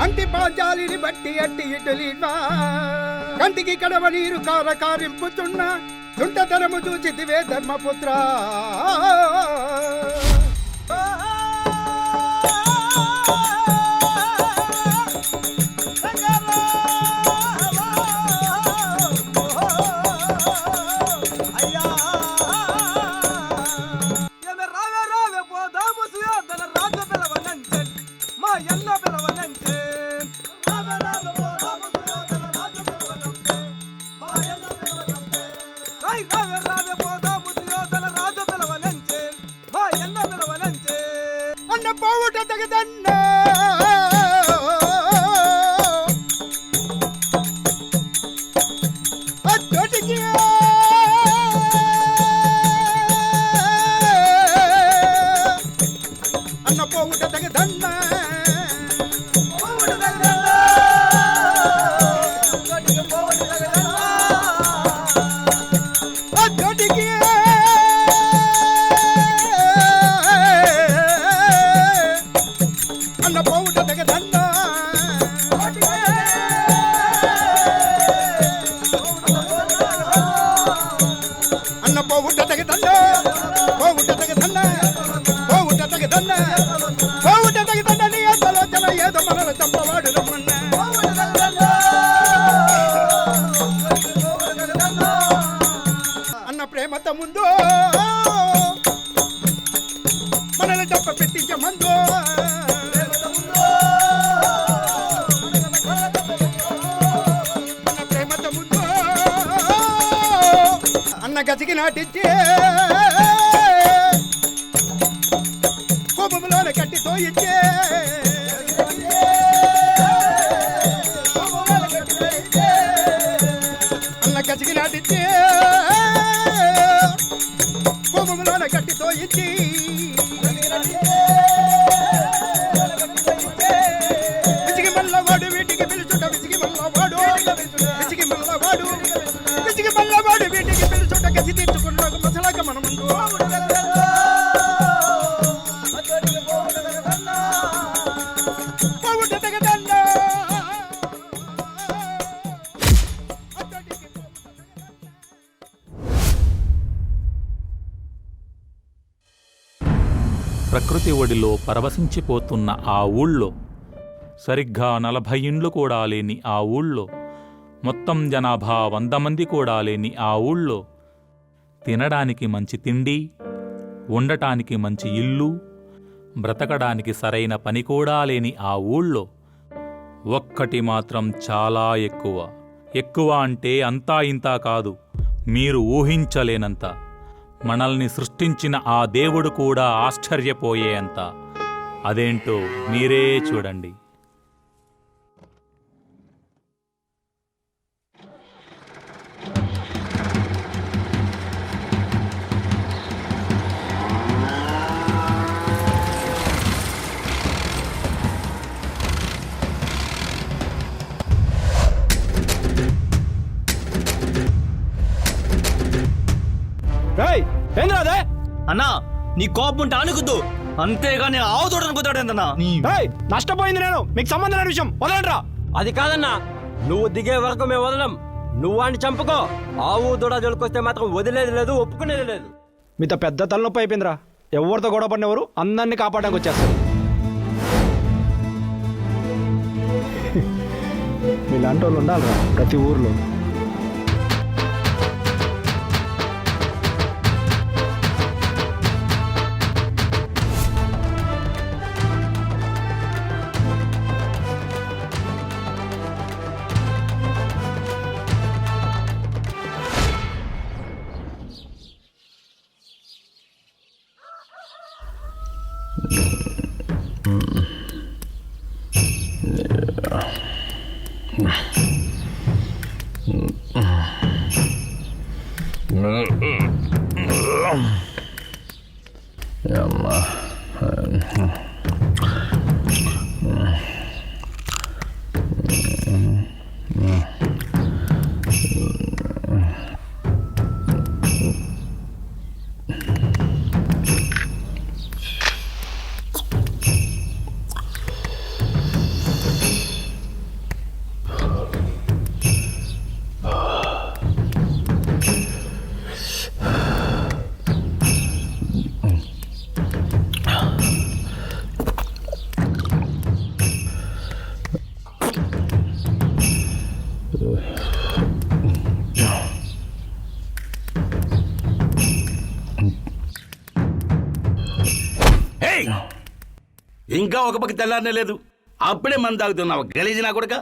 అంటి పాంచాలిని బట్టి అట్టి ఇటులీనా కంటికి కడవ నీరు కారింపుతున్న దుంటతరము చూచితివే ధర్మపుత్ర. అన్న పోవుట తగదన్నా అచ్చటికి అన్న పోవుట తగదన్నా ఏదో మనల తప్పవాడు రమ్మన్నా అన్న ప్రేమత ముందు మనల్ని తప్ప పెట్టించే మందు అన్న ప్రేమత ముందు అన్న గతికి నాటించే కోపంలోనే కట్టితో ఇచ్చే అన్న గతికి నాటించే కోపంలోనే కట్టితో ఇచ్చి విసిగి మల్లవాడు వీటికి పిలుచుట విసిగి మల్లవాడు విసిగి మల్లవాడు విసిగి మల్లవాడు వీటికి పిలుచుట గసి తీర్చుకున్న మసలాక మన ముందు ప్రకృతి ఒడిలో పరవశించిపోతున్న ఆ ఊళ్ళో, సరిగ్గా 40 ఇండ్లు కూడా లేని ఆ ఊళ్ళో, మొత్తం జనాభా 100 మంది కూడా లేని ఆ ఊళ్ళో, తినడానికి మంచి తిండి, ఉండటానికి మంచి ఇల్లు, బ్రతకడానికి సరైన పని కూడా లేని ఆ ఊళ్ళో ఒక్కటి మాత్రం చాలా ఎక్కువ అంటే అంతా ఇంతా కాదు, మీరు ఊహించలేనంత. మనల్ని సృష్టించిన ఆ దేవుడు కూడా ఆశ్చర్యపోయేంత. అదేంటో మీరే చూడండి. అన్నా నీ కోపం ఉంటే అనుకుద్దు, అంతేగాని ఆవు తోట అనుకుతాడేందన్నా. నష్టపోయింది నేను, మీకు సంబంధం లేని విషయం వదలండ్రా. అది కాదన్నా, నువ్వు దిగే వరకు మేము వదలం. నువ్వు వాడిని చంపుకో, ఆవు దూడ జోలికొస్తే మాత్రం వదిలేది లేదు, ఒప్పుకునేది లేదు. మీతో పెద్ద తలనొప్పి అయిపోయిందిరా. ఎవరితో గొడవ పడినెవరు అందరినీ కాపాడడానికి వచ్చేస్తారు. మీలాంటి వాళ్ళు ఉండాలిరా ప్రతి ఊర్లో. ఇంకా ఒక పక్క తెల్లారనే లేదు, అప్పుడే మందు తాగుతున్నావు. గలీజినా కొడుక,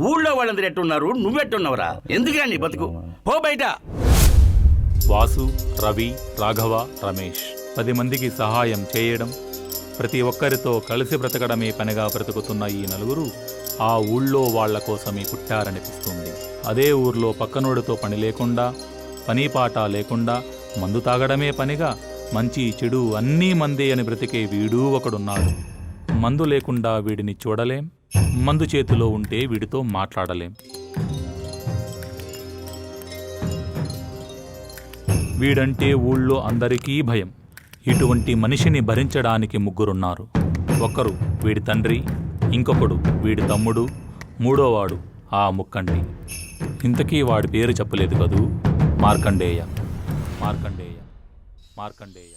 ఊళ్ళో వాళ్ళందరూ ఎట్టున్నారు, నువ్వెట్టున్నావురా? ఎందుకురా నీ బతుకు? పో బయట. వాసు, రవి, రాఘవ, రమేష్ 10 మందికి సహాయం చేయడం, ప్రతి ఒక్కరితో కలిసి బ్రతకడమే పనిగా బ్రతుకుతున్న ఈ నలుగురు ఆ ఊళ్ళో వాళ్ల కోసమే పుట్టారనిపిస్తుంది. అదే ఊర్లో పక్కనోడితో పని లేకుండా, పనిపాట లేకుండా, మందు తాగడమే పనిగా మంచి చెడు అన్నీ మందే అని బ్రతికే వీడూ ఒకడున్నాడు. మందు లేకుండా వీడిని చూడలేం, మందు చేతిలో ఉంటే వీడితో మాట్లాడలేం. వీడంటే ఊళ్ళో అందరికీ భయం. ఇటువంటి మనిషిని భరించడానికి 3 ఉన్నారు. ఒకరు వీడి తండ్రి, ఇంకొకడు వీడి తమ్ముడు, మూడోవాడు ఆ ముక్కంటి. ఇంతకీ వాడి పేరు చెప్పలేదు కదూ? మార్కండేయ. మార్కండేయ, మార్కండేయ.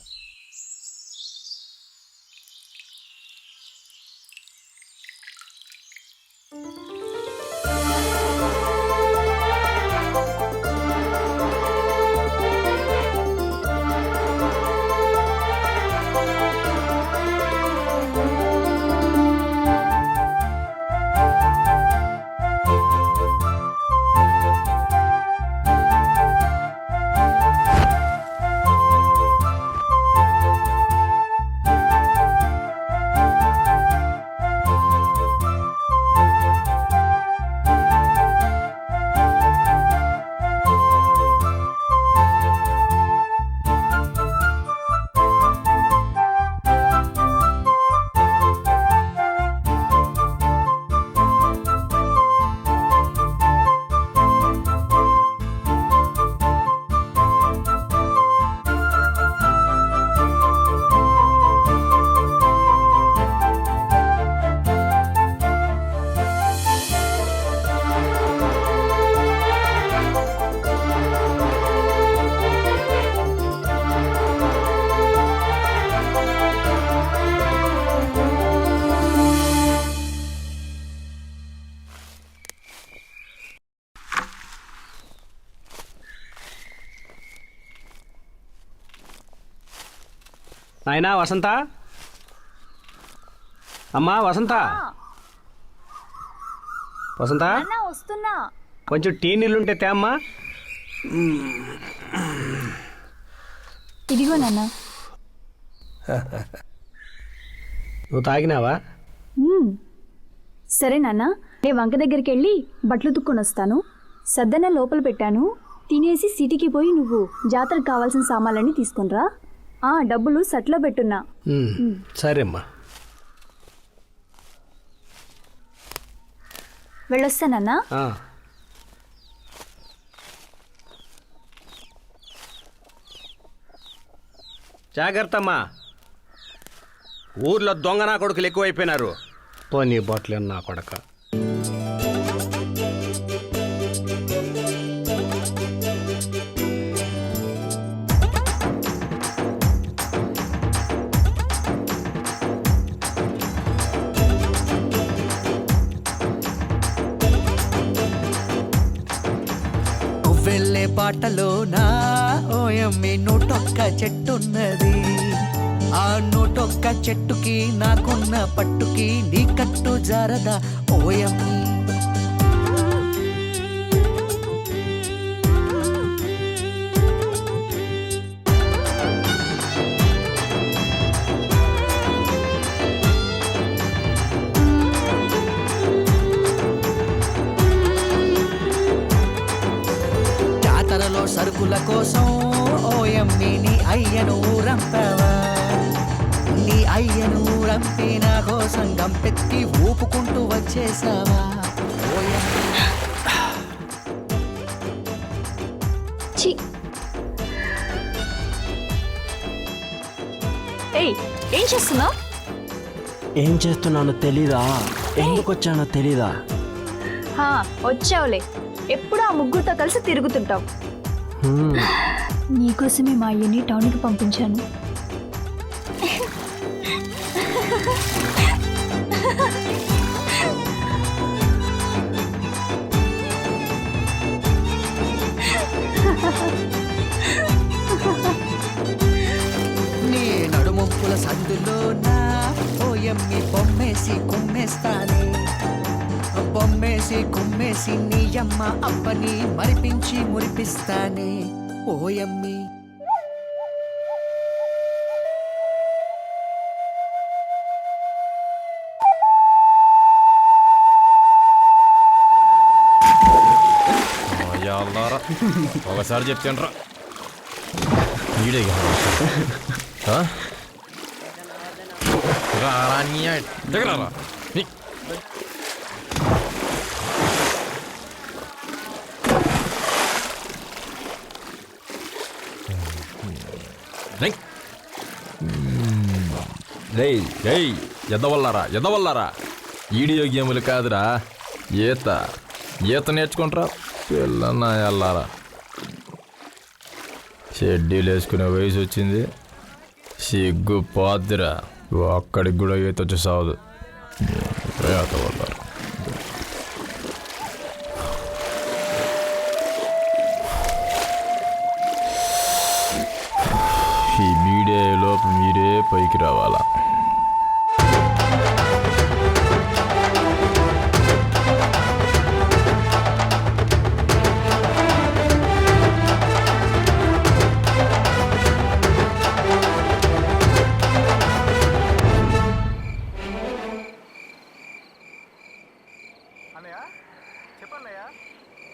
నాయనా వసంత, అమ్మా వసంత, వసంత వస్తున్నా. కొంచెం టీ నీళ్ళుంటే తే అమ్మా. ఇదిగో నాన్న. నువ్వు తాగినావా? సరే నాన్న, నేను వంక దగ్గరికి వెళ్ళి బట్టలు తుక్కొని వస్తాను. సద్దన్న లోపల పెట్టాను, తినేసి సిటీకి పోయి నువ్వు జాతరకు కావాల్సిన సామాన్లన్నీ తీసుకునిరా. డబ్బులు సట్లో పెట్టున్నా. సరే అమ్మా. వెళ్ళొస్తానన్నా. జాగ్రత్త అమ్మా, ఊర్లో దొంగ నా కొడుకులు ఎక్కువైపోయినారు. పోనీ బాటిల్ నా కొడక. వెళ్ళే బాటలోనా ఓయమ్మి 101 చెట్టున్నది. ఆ 101 చెట్టుకి నాకున్న పట్టుకి నీ కట్టు జారదా ఓయమ్మి. అయ్యను ఊరంపావా నీ అయ్యను ఊరంపి నా కోసం గంపెత్తి ఊపుకుంటూ వచ్చేసావా ఛీ! ఏయ్, ఏం చేస్తున్నావు? ఏం చేస్తున్నానో తెలీదా? ఎందుకు వచ్చానో తెలీదా? వచ్చావులే, ఎప్పుడు ఆ ముగ్గురుతో కలిసి తిరుగుతుంటావు. హ్మ్. నీకోసమే మా అయ్యని టౌన్కి పంపించాను. నీ నడుమొప్పుల సందులో నా ఓయమ్మి బొమ్మేసి కుమ్మేస్తానే బొమ్మేసి కుమ్మేసి నీ అమ్మ అప్పని మరిపించి మురిపిస్తానే ఓయమ్మి ఒకసారి చెప్తాను రా ఈడే దగ్గర ఎదవల్లారా వీడియో గేములు కాదురా ఈత నేర్చుకుంటారా పిల్లన్నా వెళ్ళారా షెడ్యూల్ వేసుకునే వయసు వచ్చింది సిగ్గు పోద్దిరా ఒక్కడికి కూడా ఈత వచ్చి సావదు ఈత వల్లారా ఈ మీడియా లోపు మీరే పైకి రావాలా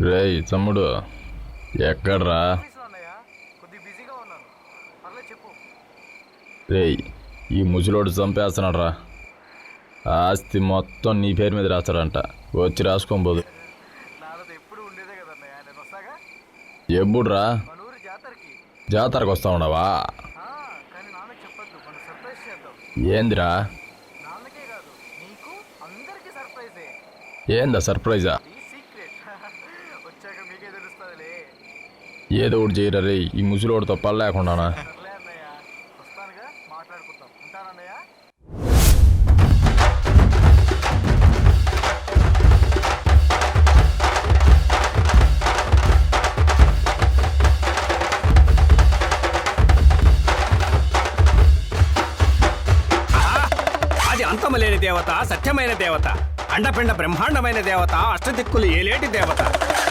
రేయ్ తమ్ముడు ఎక్కడ్రా రేయ్ ఈ ముసలోడు చంపేస్తున్నాడు రా ఆస్తి మొత్తం నీ పేరు మీద రాస్తాడంట వచ్చి రాసుకోబోదు ఎప్పుడురా జాతరకు వస్తా ఉండవా ఏందిరా ఏందా సర్ప్రైజా ఏదో ఒకటి చేయరా రే ఈ ముసలోడితో పని లేకుండానా అది అంతమలేని దేవత, సత్యమైన దేవత, అండపిండ బ్రహ్మాండమైన దేవత, అష్టదిక్కులు ఏలేటి దేవత,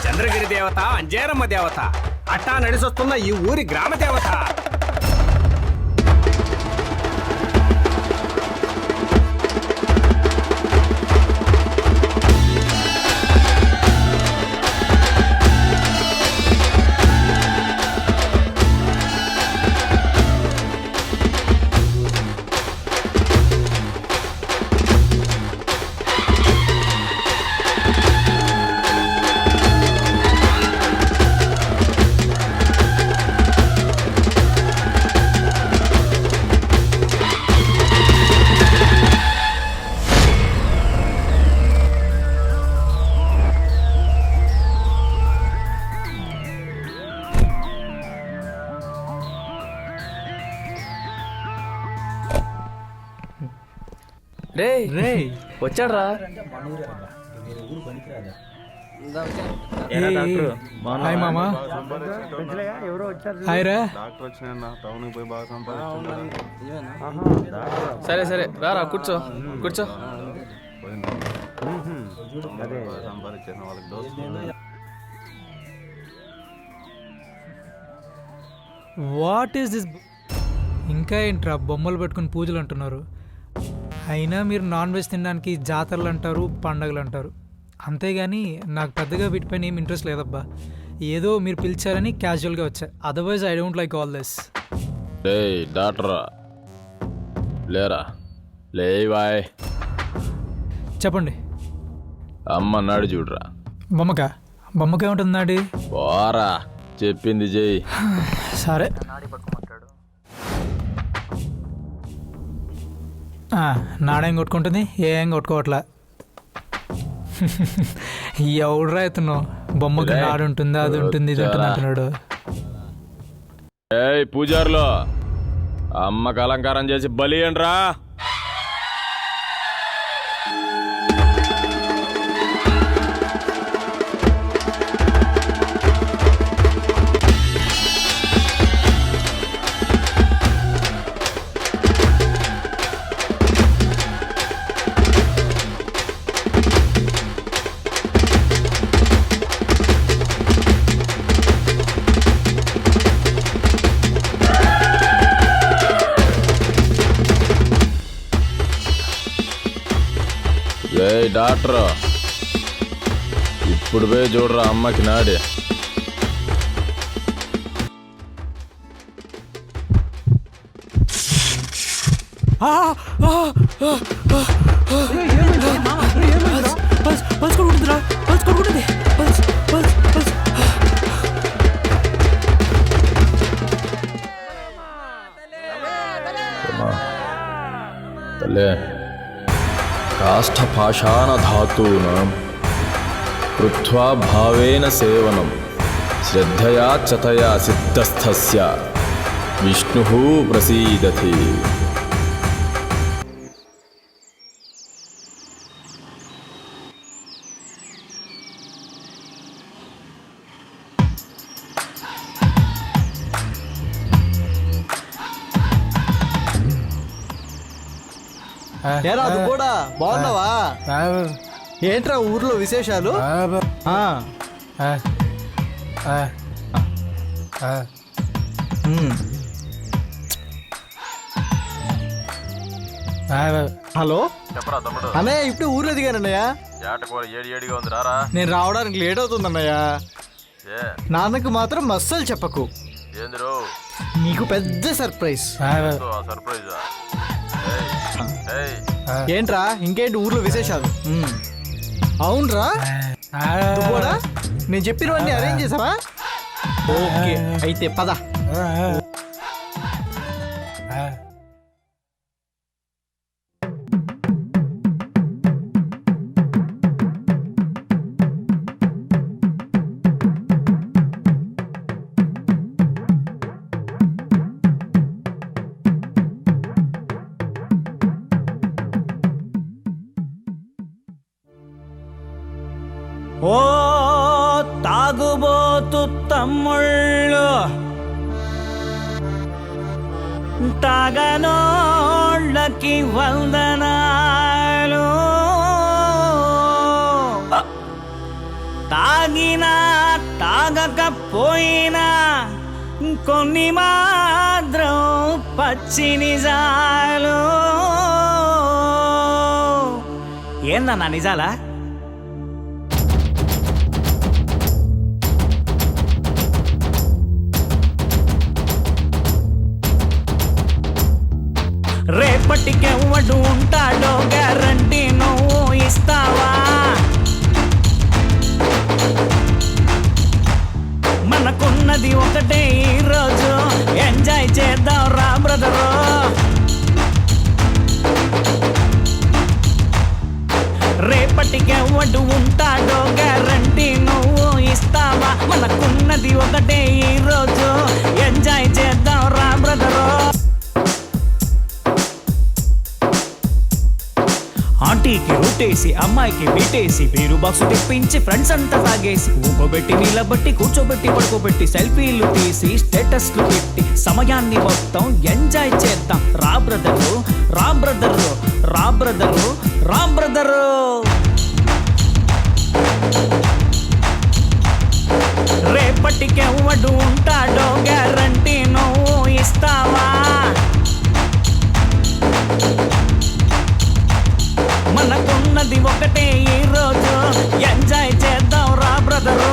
చంద్రగిరి దేవత, అంజేరమ్మ దేవత, అట్టా నడిసొస్తున్న ఈ ఊరి గ్రామ దేవత. రే వచ్చాడ్రా హాయ్ మామా హాయ్ రా సరే సరే రారా కూర్చో కూర్చో వాట్ ఈస్ దిస్? ఇంకా ఏంట్రా బొమ్మలు పెట్టుకుని పూజలు అంటున్నారు? అయినా మీరు నాన్ వెజ్ తినడానికి జాతరలు అంటారు, పండగలు అంటారు. అంతేగాని నాకు పెద్దగా వీటిపైన ఏం ఇంట్రెస్ట్ లేదబ్బా. ఏదో మీరు పిలిచారని క్యాజువల్గా వచ్చా. Otherwise I don't like all this. ఏయ్ డాక్టరా లేరా లేవాయ్ చెప్పండి. అమ్మ నాడు చూడరా. బొమ్మకే ఉంటుందండి. పోరా చెప్పింది చెయ్యి. సరే నాడేం కొట్టుకుంటుంది, ఏం కొట్టుకోవట్లా. ఎవడురా ఇతను బొమ్మకి నాడు ఉంటుంది, అది ఉంటుంది, ఇది ఉంటుంది అంటున్నాడు. ఏయ్ పూజారులో అమ్మకు అలంకారం చేసి బలి ఏంట్రా. ఏయ్ డాక్టర్ ఇప్పుడు పోయి చూడరా అమ్మకి నాడే. తల్లే కాష్ఠపాషాణధాతూనాం కృత్వా భావేన సేవనం శ్రద్ధయా చతయా సిద్ధస్థస్య విష్ణుః ప్రసీదతి. ఏరా అది కూడా బాగున్నావా? ఏంట్రా ఊర్లో విశేషాలు? హలో అన్నయ్య, ఇప్పుడు ఊర్లో దిగానన్నయ్య. నేను రావడానికి లేట్ అవుతుంది అన్నయ్య. నాన్నకు మాత్రం అస్సలు చెప్పకు, నీకు పెద్ద సర్ప్రైజ్. ఏంట్రా ఇంకేంటి ఊర్లో విశేషాలు? అవునరా కూడా నేను చెప్పినవన్నీ అరేంజ్ చేసావా? ఓకే అయితే పద. ఓ తాగుబోతు తమ్ముళ్ళు, తాగనోళ్ళకి వందనాలు. తాగినా తాగకపోయినా కొన్ని మాత్రం పచ్చి నిజాలు. ఏందన్నా నిజాలా? రేపటికెవ్వడు ఉంటాడో గ్యారంటీ నువ్వు ఇస్తావా? మనకున్నది ఒకటే ఈరోజు, ఎంజాయ్ చేద్దాం రా బ్రదరు. రేపటికెవ్వడు ఉంటాడో గ్యారంటీ నువ్వు ఇస్తావా? మనకున్నది ఒకటే ఈరోజు, ఎంజాయ్ చేద్దాం రా బ్రదరు. ఆంటీకి రొట్టేసి, అమ్మాయికి బీటేసి, బీరు బాక్స్ తెప్పించి ఫ్రెండ్స్ అంతా తాగేసి, ఊకోబెట్టి నిలబెట్టి కూర్చోబెట్టి పడుకోబెట్టి సెల్ఫీలు తీసి స్టేటస్లు పెట్టి సమయాన్ని మొత్తం ఎంజాయ్ చేద్దాం రా బ్రదరు, రా బ్రదరు, రా బ్రదరు, రా బ్రదరు. రేపటికెవ్వడు ఉంటాడో గ్యారంటీ నువ్వు ఇస్తావా? మనకున్నది ఒకటే ఈరోజు, ఎంజాయ్ చేద్దాం రా బ్రదరు.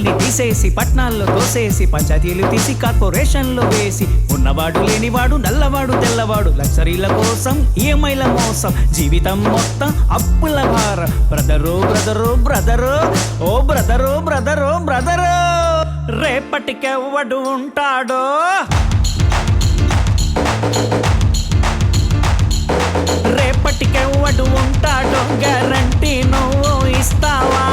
పల్లెల్ని తీసేసి పట్నాల్లో తోసేసి పంచాయతీలు తీసి కార్పొరేషన్లో వేసి ఉన్నవాడు లేనివాడు నల్లవాడు తెల్లవాడు లగ్జరీల కోసం ఈఎంఐల మోసం జీవితం మొత్తం అప్పుల భారం బ్రదరు బ్రదరు బ్రదరు ఓ బ్రదరు బ్రదరు బ్రదరు రేపటికెవ్వడు ఉంటాడో రేపటికెవ్వడు ఉంటాడో గ్యారంటీ నువ్వు ఇస్తావా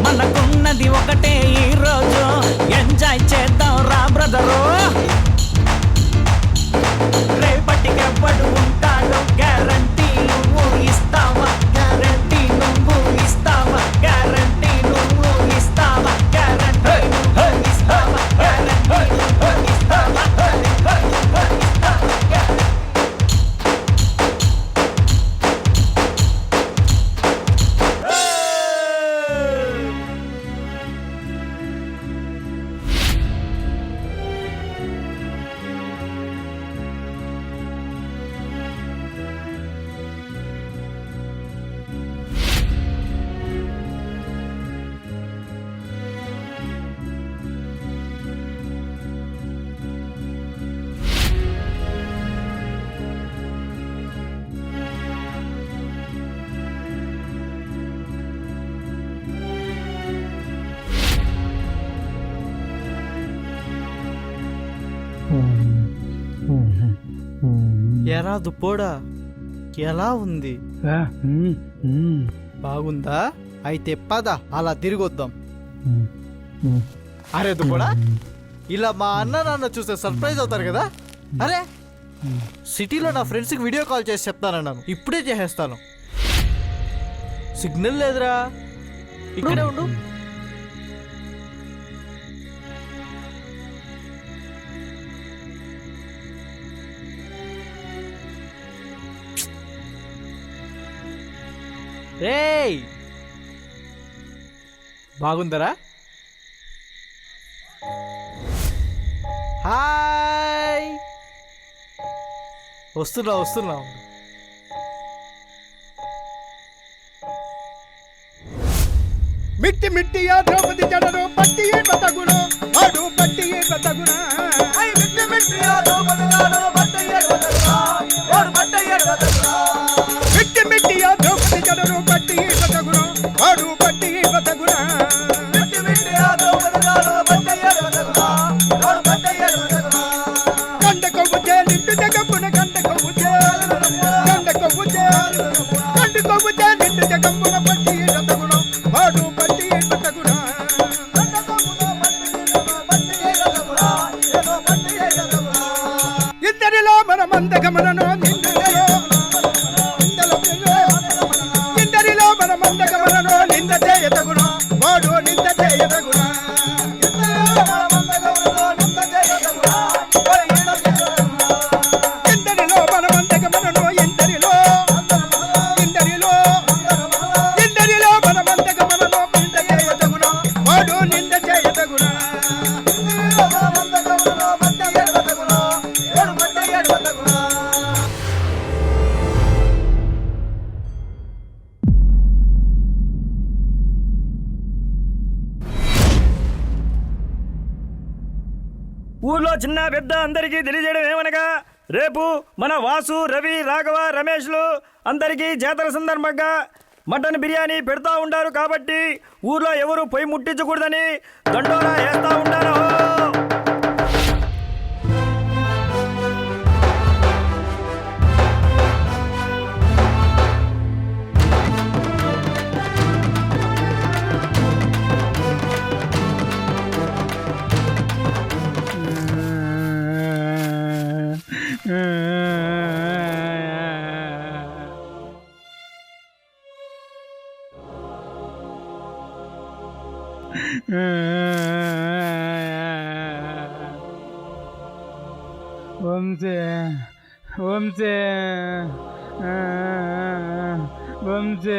మనకున్నది ఒకటే ఈ రోజు ఎంజాయ్ చేద్దాం రా బ్రదరు రేపటికెవ్వడు ఉంటాడో గ్యారంటీ నువ్వు ఇస్తావా గ్యారంటీ నువ్వు ఇస్తావా గ్యారంటీ నువ్వు ఇస్తావా గ్యారంటీ నువ్వు ఇస్తావా గ్యారంటీ నువ్వు ఇస్తావా ఎరా దుప్పోడా ఎలా ఉంది? బాగుందా? అయితే పద అలా తిరిగొద్దాం. అరే దుప్పోడా, ఇలా మా అన్న నాన్న చూస్తే సర్ప్రైజ్ అవుతారు కదా. అరే సిటీలో నా ఫ్రెండ్స్కి వీడియో కాల్ చేసి చెప్తానన్నాను, ఇప్పుడే చేసేస్తాను. సిగ్నల్ లేదురా, ఇక్కడే ఉండు. రేయ్ బాగుందరా? హాయ్, వస్తున్నా. మిట్టి మిట్టియా ద్రౌపది జడరు పట్టియే బతగుణ ఆడు పట్టియే బతగుణ మిట్టి మిట్టియా ద్రౌపది జడరు పట్టియే బతగుణ ఆడు పట్టియే బతగుణ మిట్టి మిట్టియా ద్రౌపది జడరు పట్టియే బతగుణ ఆడు పట్టియే బతగుణ మిట్టి మిట్టియా ద్రౌపది జడరు పట్టియే బతగుణ ఆడు పట్టియే బతగుణ కండ కొవ్వుచే నిండు జగమున కండ కొవ్వుచే నిండు జగమున పట్టియే బతగుణ ఆడు ఇందరిలో మన మందగమనను ఇందరిలో మన మందగమనను నింద చేయతగుణ వాడు నింద చేయతగుణ ఇందరిలో మన మందగమనను ఇందరిలో మన మందగమనను నింద చేయతగుణ వాడు నింద చేయతగుణ ఊర్లో చిన్న పెద్ద అందరికీ తెలియజేయడం ఏమనగా, రేపు మన వాసు, రవి, రాఘవ, రమేష్లు అందరికీ జాతర సందర్భంగా మటన్ బిర్యానీ పెడతా ఉంటారు. కాబట్టి ఊర్లో ఎవరు పొయ్యి ముట్టించకూడదని దండోరా వేస్తా ఉంటారు. వంశీ వంశీ వంశీ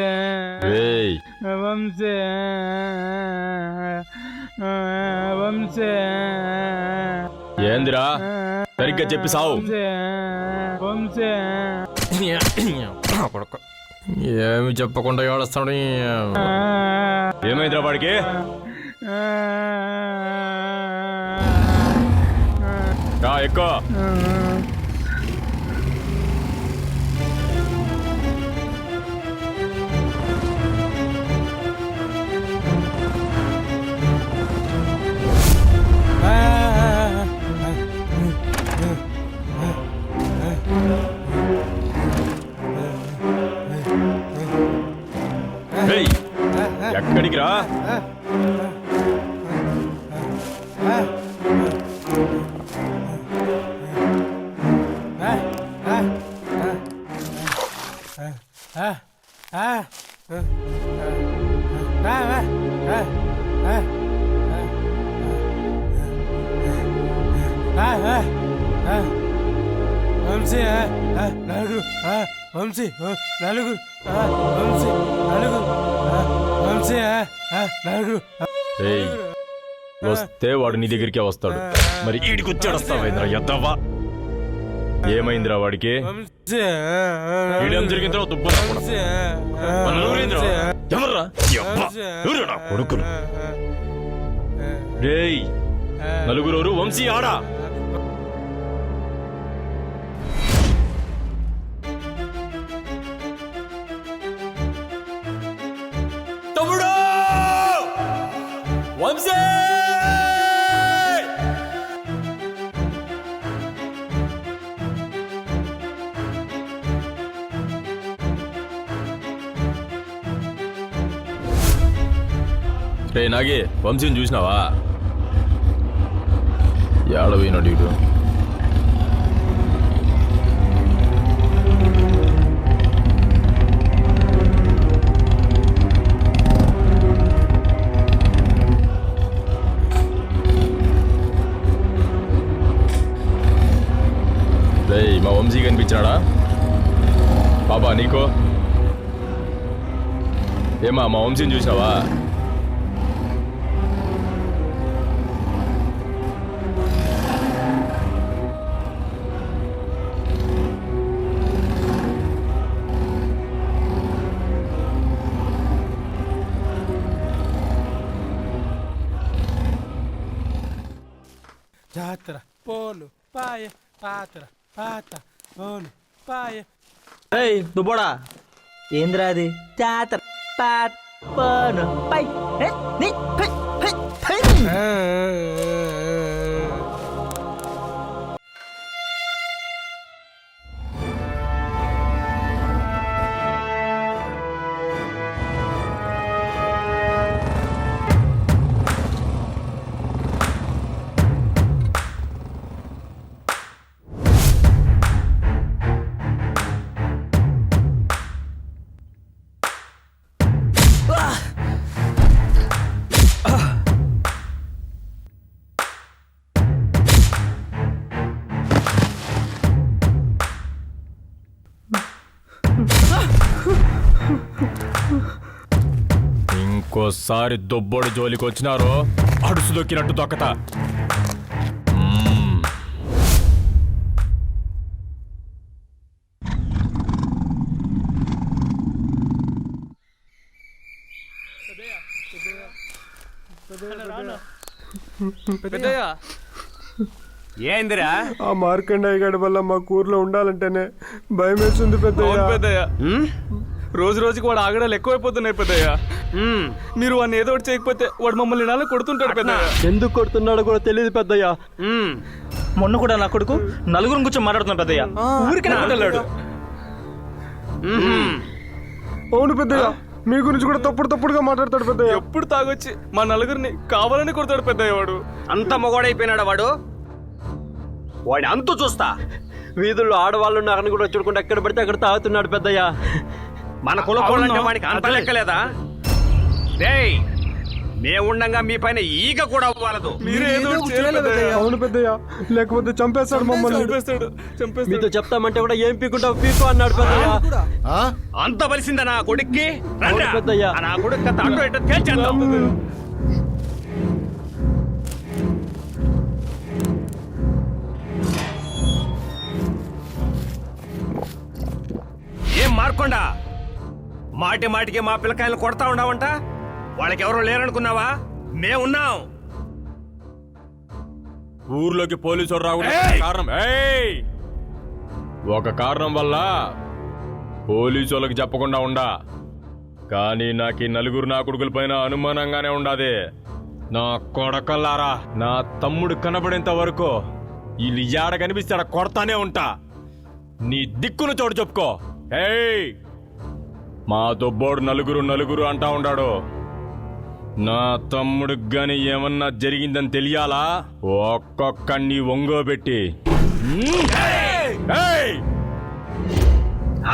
ఏయ్ వంశీ వంశీ ఏందిరా సరిగ్గా చెప్పి సావు. వంశీ ఏమి చెప్పకుండా ఏడుస్తాడు. ఏమైందిరా వాడికి? ఎక్కువ ఎక్కడికి రా? వస్తే వాడు నీ దగ్గరికే వస్తాడు. మరి ఈడికి వచ్చాడు వస్తావా ఎద్దవా? ఏమైందిరా వాడికి? ఈడేం జరిగిందిరా? ఎవర్రా కొడుకులు? రేయ్ నలుగురు వంశీ ఆడా. తమ్ముడు వంశీ! రే నాగి, వంశీని చూసినావా? ఏడవైనాడు ఇటు. రే మా వంశీ కనిపించాడా బాబా నీకో? ఏమా మా వంశీని చూసినావా? జాతర పోలు పాయ పాత్ర పాత పోలు పాయ. ఏయ్ దుబ్బోడా, ఏంద్రా అది? జాతర పాత్ పోను పై నీ పై పై పై. ఇంకోసారి దుబ్బోడి జోలికి వచ్చినారో అడుసు దొక్కినట్టు దొక్కతా. ఏందిరా? ఆ మార్కండయ్య గడి వల్ల మా ఊర్లో ఉండాలంటేనే భయం వేస్తుంది పెద్దయ్య. రోజు రోజుకి వాడు ఆగడాలు ఎక్కువైపోతున్నాయి పెద్దయ్య. మీరు వాడిని ఏదో ఒకటి చేయకపోతే వాడు మమ్మల్ని నాలో కొడుతుంటాడు పెద్దయ్య. ఎందుకు కొడుతున్నాడో కూడా తెలియదు పెద్దయ్య. మొన్న కూడా నా కొడుకు నలుగురు కూర్చొని మాట్లాడుతున్నా పెద్దయ్య. ఊరికి వెళ్ళాడు. అవును పెద్దయ్య, మీ గురించి కూడా తప్పుడుగా మాట్లాడతాడు పెద్దయ్య. ఎప్పుడు తాగొచ్చి మా నలుగురిని కావాలని కొడతాడు పెద్దయ్య వాడు. అంత మొగోడైపోయినాడా వాడు? వాడి అంతు చూస్తా. వీధుల్లో ఆడవాళ్ళు నారని కూడా చూడకుండా ఎక్కడ పడితే అక్కడ తాగుతున్నాడు పెద్దయ్య. మన కులపోలంటే వాడికి అంత లెక్కలేదా? రేయ్, మేముండగా మీ పైన ఈగ కూడా అవ్వాలదు. అవును పెద్దయ్య, లేకపోతే చంపేస్తాడు మమ్మల్ని. మీతో చెప్తామంటే కూడా ఏం పీకుంటావు పీకు అన్నాడు పెద్దయ్య. అంత బలిసిందా నా కొడుక్కి? పెద్దయ్య నా కొడుకు అటు ఇటు తేల్చేద్దాం. ఏం మార్కొండా, మాటి మాటికి మా పిల్లకాయలు కొడతా ఉన్నావంట. వాళ్ళకెవరూ లేరనుకున్నావా? మేమున్నాం. ఊర్లోకి పోలీసు రావడం కారణం ఒక కారణం వల్ల పోలీసు వాళ్ళకి చెప్పకుండా ఉండా. కానీ నాకు ఈ నలుగురు నా కొడుకుల పైన అనుమానంగానే ఉండాది. నా కొడకల్లారా, నా తమ్ముడు కనబడేంత వరకు వీళ్ళు ఏడ కనిపిస్తే ఆడ కొడతానే ఉంటా. నీ దిక్కును చోటు చెప్పుకో. మా దుబ్బోడు నలుగురు నలుగురు అంటా ఉండాడు. నా తమ్ముడికి గాని ఏమన్నా జరిగిందని తెలియాలా? ఒక్కొక్కడిని ఒంగోబెట్టి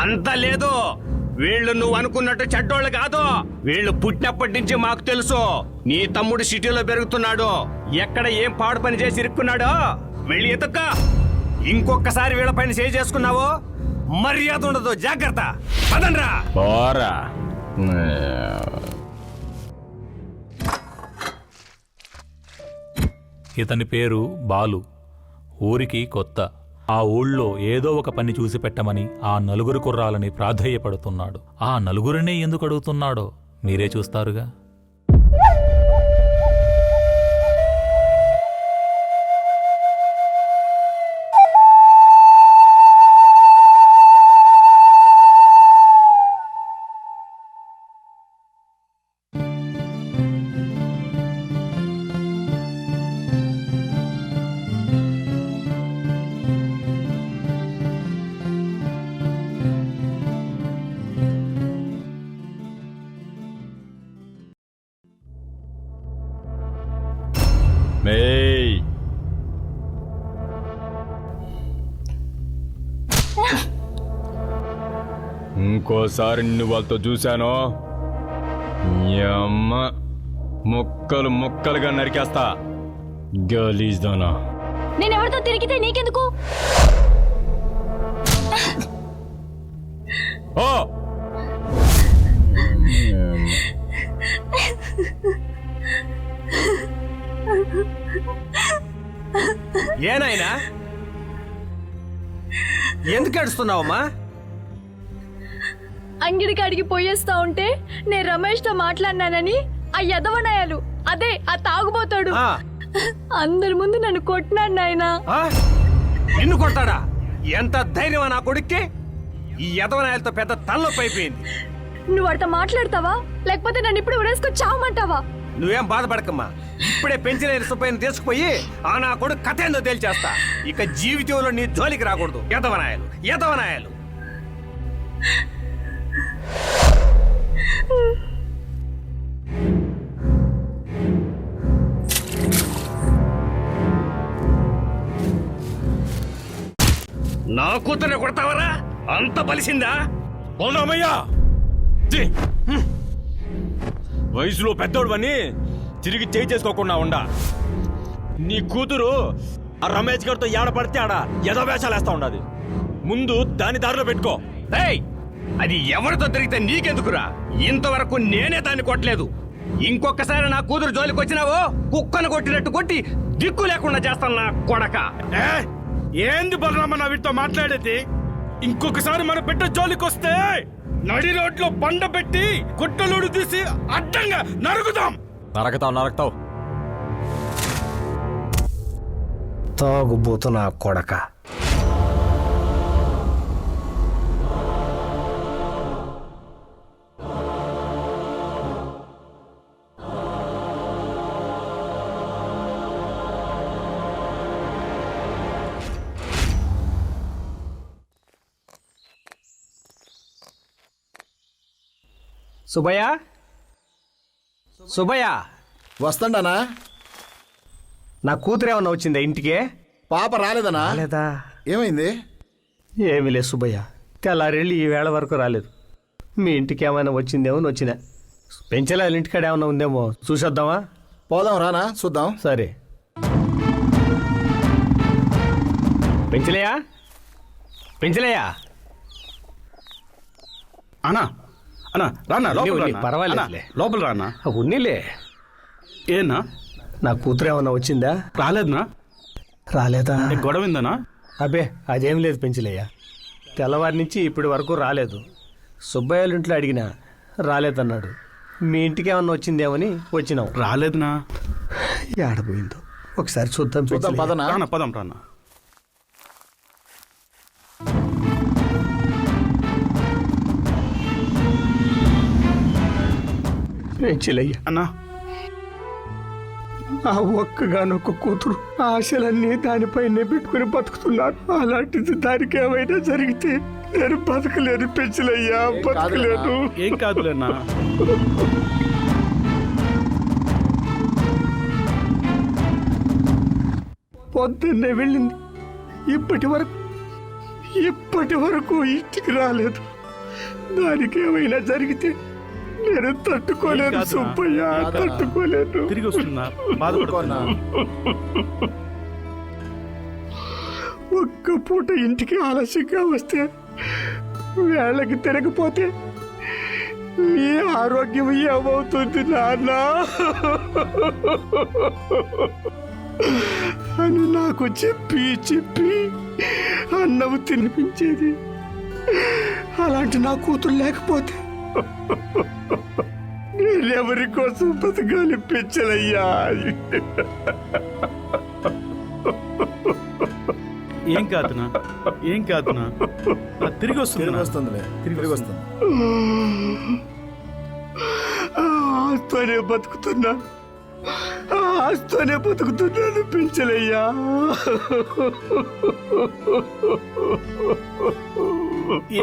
అంత లేదు. వీళ్ళు నువ్వు అనుకున్నట్టు చెడ్డోళ్ళు కాదు. వీళ్ళు పుట్టినప్పటి నుంచి మాకు తెలుసు. నీ తమ్ముడు సిటీలో పెరుగుతున్నాడు. ఎక్కడ ఏం పాడు పని చేసి ఇరుక్కున్నాడో వెళ్ళి ఎతుక్క. ఇంకొకసారి వీళ్ళ పైన చేయి చేసుకున్నావో మర్యాద ఉండదు. జాగ్రత్త. పదండ్రా. పోరా. ఇతని పేరు బాలు. ఊరికి కొత్త. ఆ ఊళ్ళో ఏదో ఒక పని చూసి పెట్టమని ఆ నలుగురు కుర్రాలని ప్రాధేయపడుతున్నాడు. ఆ నలుగురినే ఎందుకు అడుగుతున్నాడో మీరే చూస్తారుగా. ఇంకోసారి నిన్ను వాళ్ళతో చూశానో అమ్మ ముక్కలు ముక్కలుగా నరికేస్తా. గలీజ్దానా. నేనెవరితో తిరిగితే నీకెందుకు? ఓ ఏనాయనా ఎందుకు ఏడుస్తున్నావమ్మా? అంగిడికి అడిగి పోయేస్తా ఉంటే నేను రమేష్తో మాట్లాడినానని ఆ యదవనాయాలు, అదే ఆ తాగుబోతాడు, అందరి ముందు నన్ను కొట్టినాడు నాయనా. నిన్ను కొడతాడా? ఎంత ధైర్యమా నా కొడుక్కి? ఈ యదవనాయాలతో పెద్ద తలనొప్పి అయిపోయింది. నువ్వు వాడితో మాట్లాడతావా లేకపోతే నన్ను ఇప్పుడు ఉరేసుకొని చావమంటావా? నువ్వేం బాధపడకమ్మా. ఇప్పుడే పెంచలేని సుబ్బయ్యని తీసుకుపోయి ఆ నా కొడుకు కథ ఏందో తేల్చేస్తా. ఇక జీవితంలో నీ జోలికి రాకూడదు. యదవనాయాలు యదవనాయాలు. నా కూతురు కొడతావరా? అంత బలిసిందా? అవునమ్మయ్యా. వయసులో పెద్దోడువని తిరిగి చేయి చేసుకోకుండా ఉండా. నీ కూతురు ఆ రమేష్ గారితో ఏడపడితే ఆడ యథవేషాలు వేస్తా ఉండదు. ముందు దాని దారిలో పెట్టుకో. అది ఎవరితో తిరిగితే నీకెందుకురా? ఇంతవరకు నేనే దాన్ని కొట్టలేదు. ఇంకొకసారి నా కూతురు జోలికి వచ్చినావో కుక్కను కొట్టినట్టు కొట్టి దిక్కు లేకుండా చేస్తాను నా కొడక. ఏంది బలరామ నా వీటితో మాట్లాడేది? ఇంకొకసారి మన బిడ్డ జోలికి వస్తే నడి రోడ్లో బండ పెట్టి గుట్టలుడు తీసి అడ్డంగా నరుకుతాం. నరకతావు. తాగుబోతు నా కొడక. సుబ్బయ్య, సుబ్బయ్య వస్తాడానా? నా కూతురు ఏమన్నా వచ్చిందా ఇంటికి? పాప రాలేదనా? లేదా? ఏమైంది? ఏమీ లేదు సుబ్బయ్య. తెల్లారెళ్ళి ఈ వేళ వరకు రాలేదు. మీ ఇంటికి ఏమైనా వచ్చిందేమో వచ్చినా. పెంచలే ఇంటికాడ ఏమైనా ఉందేమో చూసొద్దామా? పోదాం రానా, చూద్దాం. సరే. పెంచలేయా? పెంచలేయా? అన్నా అన్నా రానా, పర్వాలేదులే, లోపల రానా. ఉన్నీలే. ఏనా నా కూతురు ఏమన్నా వచ్చిందా? రాలేదునా? రాలేదా? గొడవిందనా? అబ్బే అదేం లేదు పెంచలేయ్యా. తెల్లవారి నుంచి ఇప్పటి వరకు రాలేదు. సుబ్బయ్య ఇంట్లో అడిగినా రాలేదన్నాడు. మీ ఇంటికి ఏమన్నా వచ్చిందేమని వచ్చినాం. రాలేదునా. ఏడపోయిందో ఒకసారి చూద్దాం. రానా పదం రానా. చెల్లయ్య అన్నా, ఆ ఒక్కగానొక్క కూతురు ఆశలన్నీ దానిపైనే పెట్టుకుని బతుకుతున్నారు. అలాంటిది దానికి ఏమైనా జరిగితే నేను బతకలేను పెంచలయ్యా, బతకలేను. ఏం కాదులేనా. పొద్దున్నే వెళ్ళింది, ఇప్పటి వరకు ఇంటికి రాలేదు. దానికి ఏమైనా జరిగితే నేను తట్టుకోలేను సుబ్బయ్య, తట్టుకోలేను. తిరిగి వస్తున్నా, బాధపడుతున్నా. ఒక్క పూట ఇంటికి ఆలస్యంగా వస్తే, వేళకి తిరగపోతే నీ ఆరోగ్యం ఏమవుతుంది నాన్న అని నాకు చెప్పి అన్నం తినిపించేది. అలాంటి నా కూతురు లేకపోతే నేనెవరి కోసం బతకాలి పెంచలయ్యా. ఏం కాదునా, ఏం కాదునా. తిరిగి వస్తుంది. ఆస్తోనే బతుకుతున్నాను పెంచలయ్యా.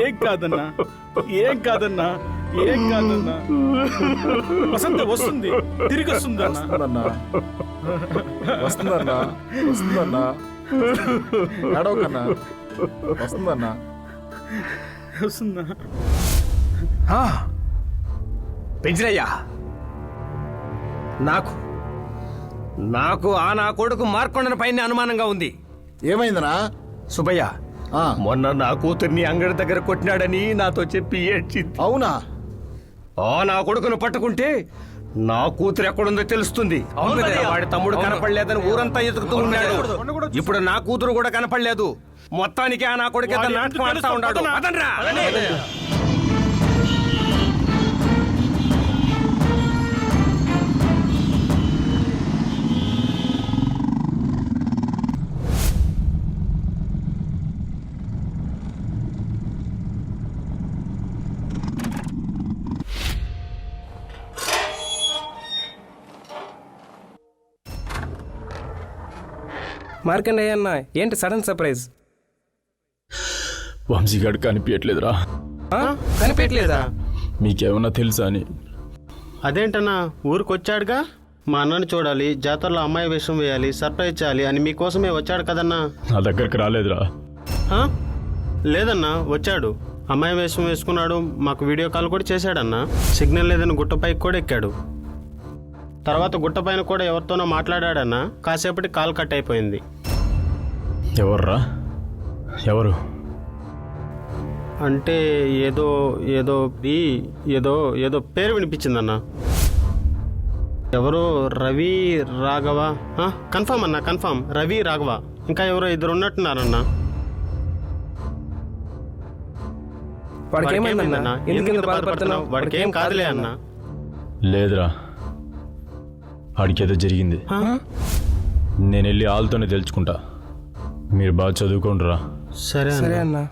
ఏం కాదన్నా, ఏం కాదన్నా, ఏం కాదన్నా. వసంత వస్తుంది, తిరిగి వస్తుందన్నా. వస్తుందన్నా ఏడవకన్నా, వస్తుందన్నా. వస్తుందా పెంచలయ్యా. నాకు నా కొడుకు మార్కొండన పైన అనుమానంగా ఉంది. ఏమైందనా సుబ్బయ్య? మొన్న నా కూతుర్ని అంగడి దగ్గర కొట్టినాడని నాతో చెప్పి ఏడ్చింది. అవునా? నా కొడుకును పట్టుకుంటే నా కూతురు ఎక్కడుందో తెలుస్తుంది. వాడి తమ్ముడు కనపడలేదని ఊరంతా ఎదుగుతూ ఉన్నాడు. ఇప్పుడు నా కూతురు కూడా కనపడలేదు. మొత్తానికి ఆ నా కొడుకు నాటకం ఆడుతూ ఉన్నాడు. పదండ్రా. మార్కండయ్య అన్న, ఏంటి సడన్ సర్ప్రైజ్? వంశీగాడు కనిపించట్లేదురా. కనిపించలేదా? మీకేమన్నా తెలుసా అని. అదేంటన్నా, ఊరికొచ్చాడుగా. మా అన్నని చూడాలి, జాతరలో అమ్మాయి వేషం వేయాలి, సర్ప్రైజ్ చేయాలి అని మీకోసమే వచ్చాడు కదన్నా. నా దగ్గరికి రాలేదురా. లేదన్నా, వచ్చాడు. అమ్మాయి వేషం వేసుకున్నాడు. మాకు వీడియో కాల్ కూడా చేశాడన్నా. సిగ్నల్ లేదని గుట్టపైకి కూడా ఎక్కాడు. తర్వాత గుట్ట పైన కూడా ఎవరితోనో మాట్లాడాడన్నా. కాసేపటి కాల్ కట్ అయిపోయింది. ఎవర్రా? ఎవరు? అంటే ఏదో ఏదో ఏదో ఏదో పేరు వినిపించిందన్నా. ఎవరో రవి రాఘవ. కన్ఫామ్ అన్నా, కన్ఫామ్. రవి రాఘవ, ఇంకా ఎవరో ఇద్దరు ఉన్నట్టున్నారన్నా. వాడికి ఏం కాదులే అన్నా. లేదురా, ఆడికేదో జరిగింది. నేను వెళ్ళి వాళ్ళతోనే తెలుసుకుంటా. మీరు బాగా చదువుకోండిరా. సరే అన్నా.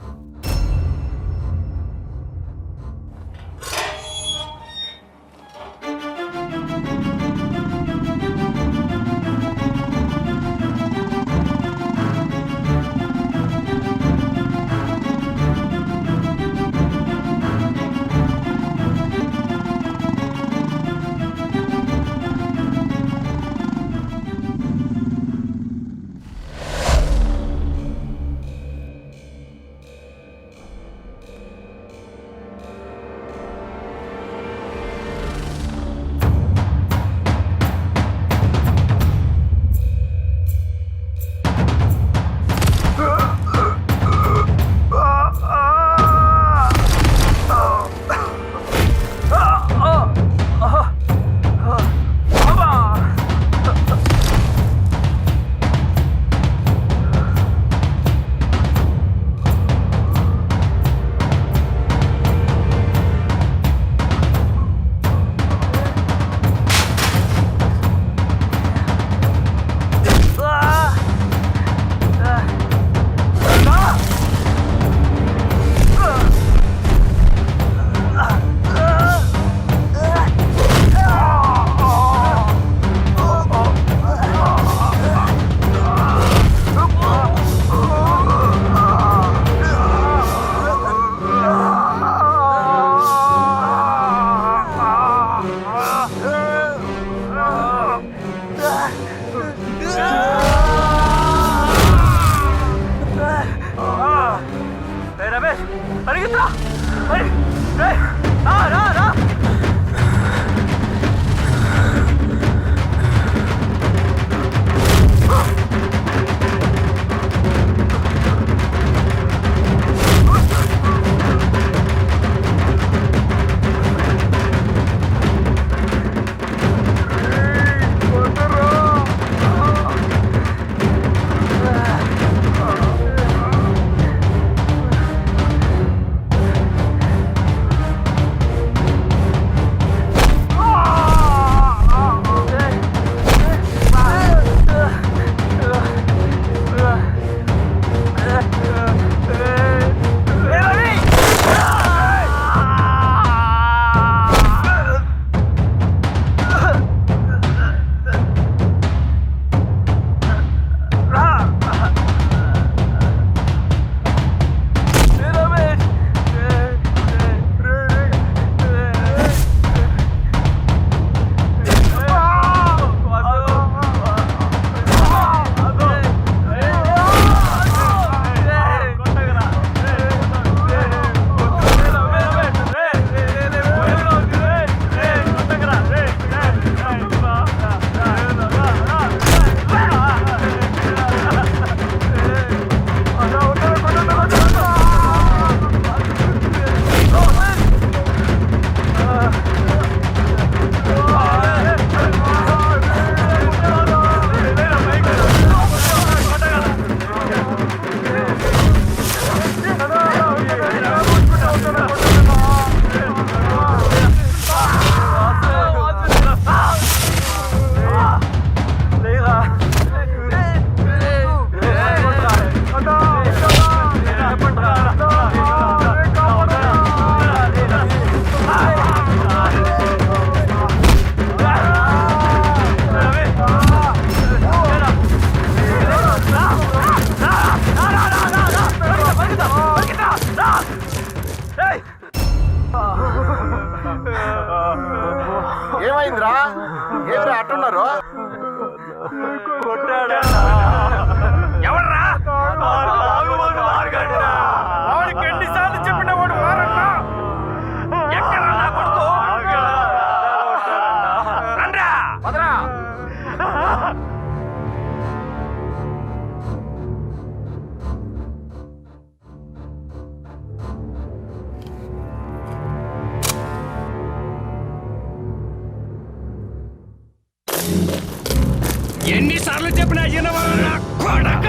ఎన్నిసార్లు చెప్పినా వినవరా నా కొడక?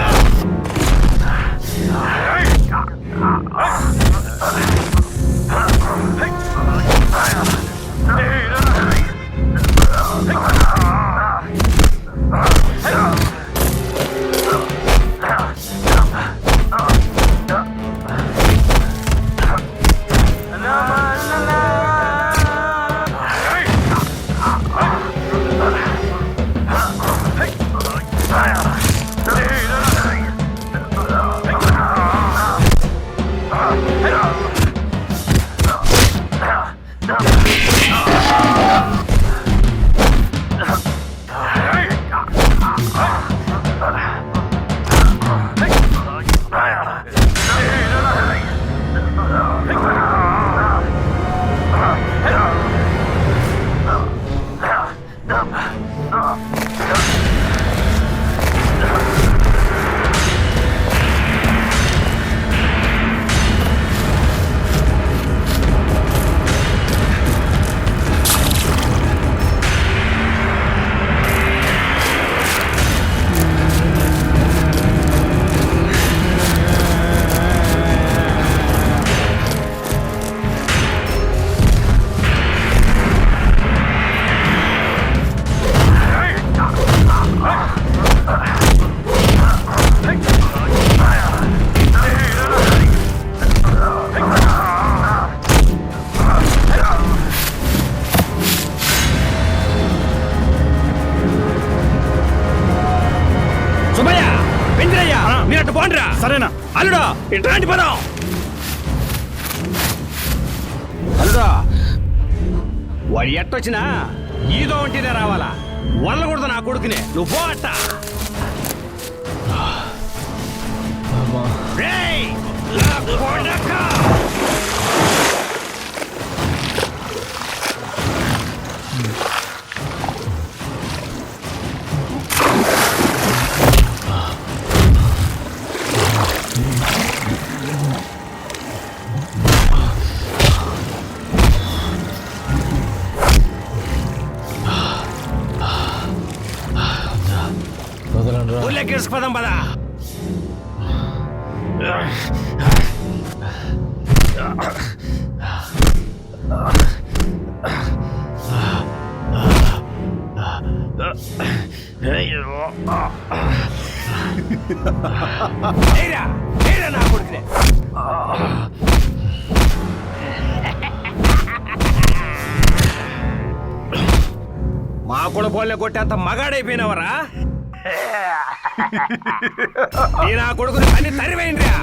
సుబ్బయ్య, వెంకయ్య, మీరు అటు పోండిరా. సరేనా అల్లుడా, ఇటు రండి పదం. అల్లుడా, వాడు ఎట్టొచ్చినా ఈదో ఉంటేనే రావాలా, వల్లకూడదు నా కొడుకునే. నువ్వు పో అట్ట. రేయ్, నా కొడక. ఊళ్ళోకి పదం పద. నా కొడుకునే. మా కూడా పోలే కొట్టేంత మగాడైపోయినవరా? నా కొడుకుని పని తరివేయండిరా.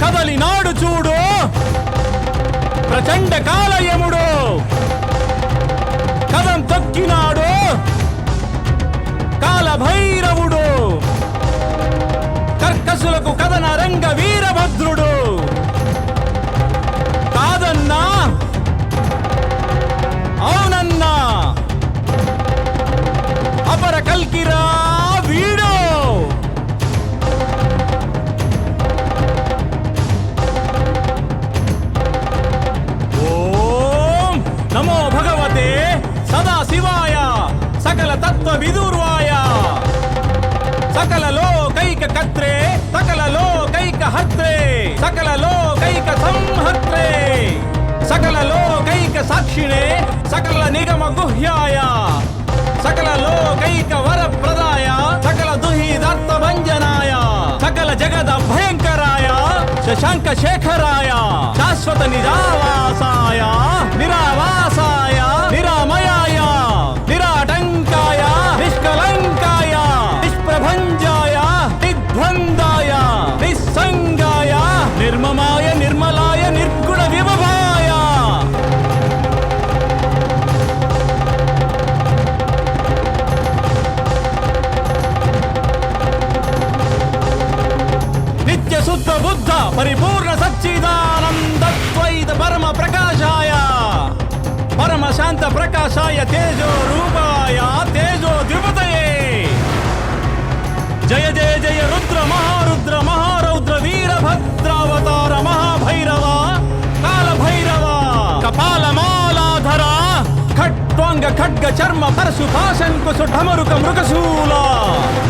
కదలినాడు చూడు ప్రచండ కాలయముడు, కదం తొక్కినాడు కాలభైరవుడు, కర్కసులకు కదన రంగ వీరభద్రుడు. కాదన్నా సకల లోకైక సాక్షిణే సకల నిగమ గుహ్యాయ సకల లోకైక వరప్రదాయ సకల దుహిదార్థ భంజనాయ సకల జగద భయంకరాయ శశాంక శేఖరాయ శాశ్వత నిరావాసాయ నిరావాసాయ నిరామయాయ నిరాటంకాయ నిష్కలంకాయ నిష్ప్రభంజాయ నిద్వందాయ నిస్సంగాయ నిర్మమాయ నిర్మలాయ నిర్గుణ విభవాయ నిత్య శుద్ధ బుద్ధ పరిపూర్ణ సచ్చిదానందద్వైత పరమ ప్రకాశాయ పరమ శాంత ప్రకాశాయ తేజో రూపాయ తేజో ద్విపతయే జయ జయ జయ రుద్ర మహారుద్ర మహారౌద్ర వీరభద్రావతార మహాభైరవ కాలభైరవ కపాలమాలాధర ఖట్వాంగ ఖడ్గ చర్మ పరశు పాశంకుశు ఢమరుక మృగశూల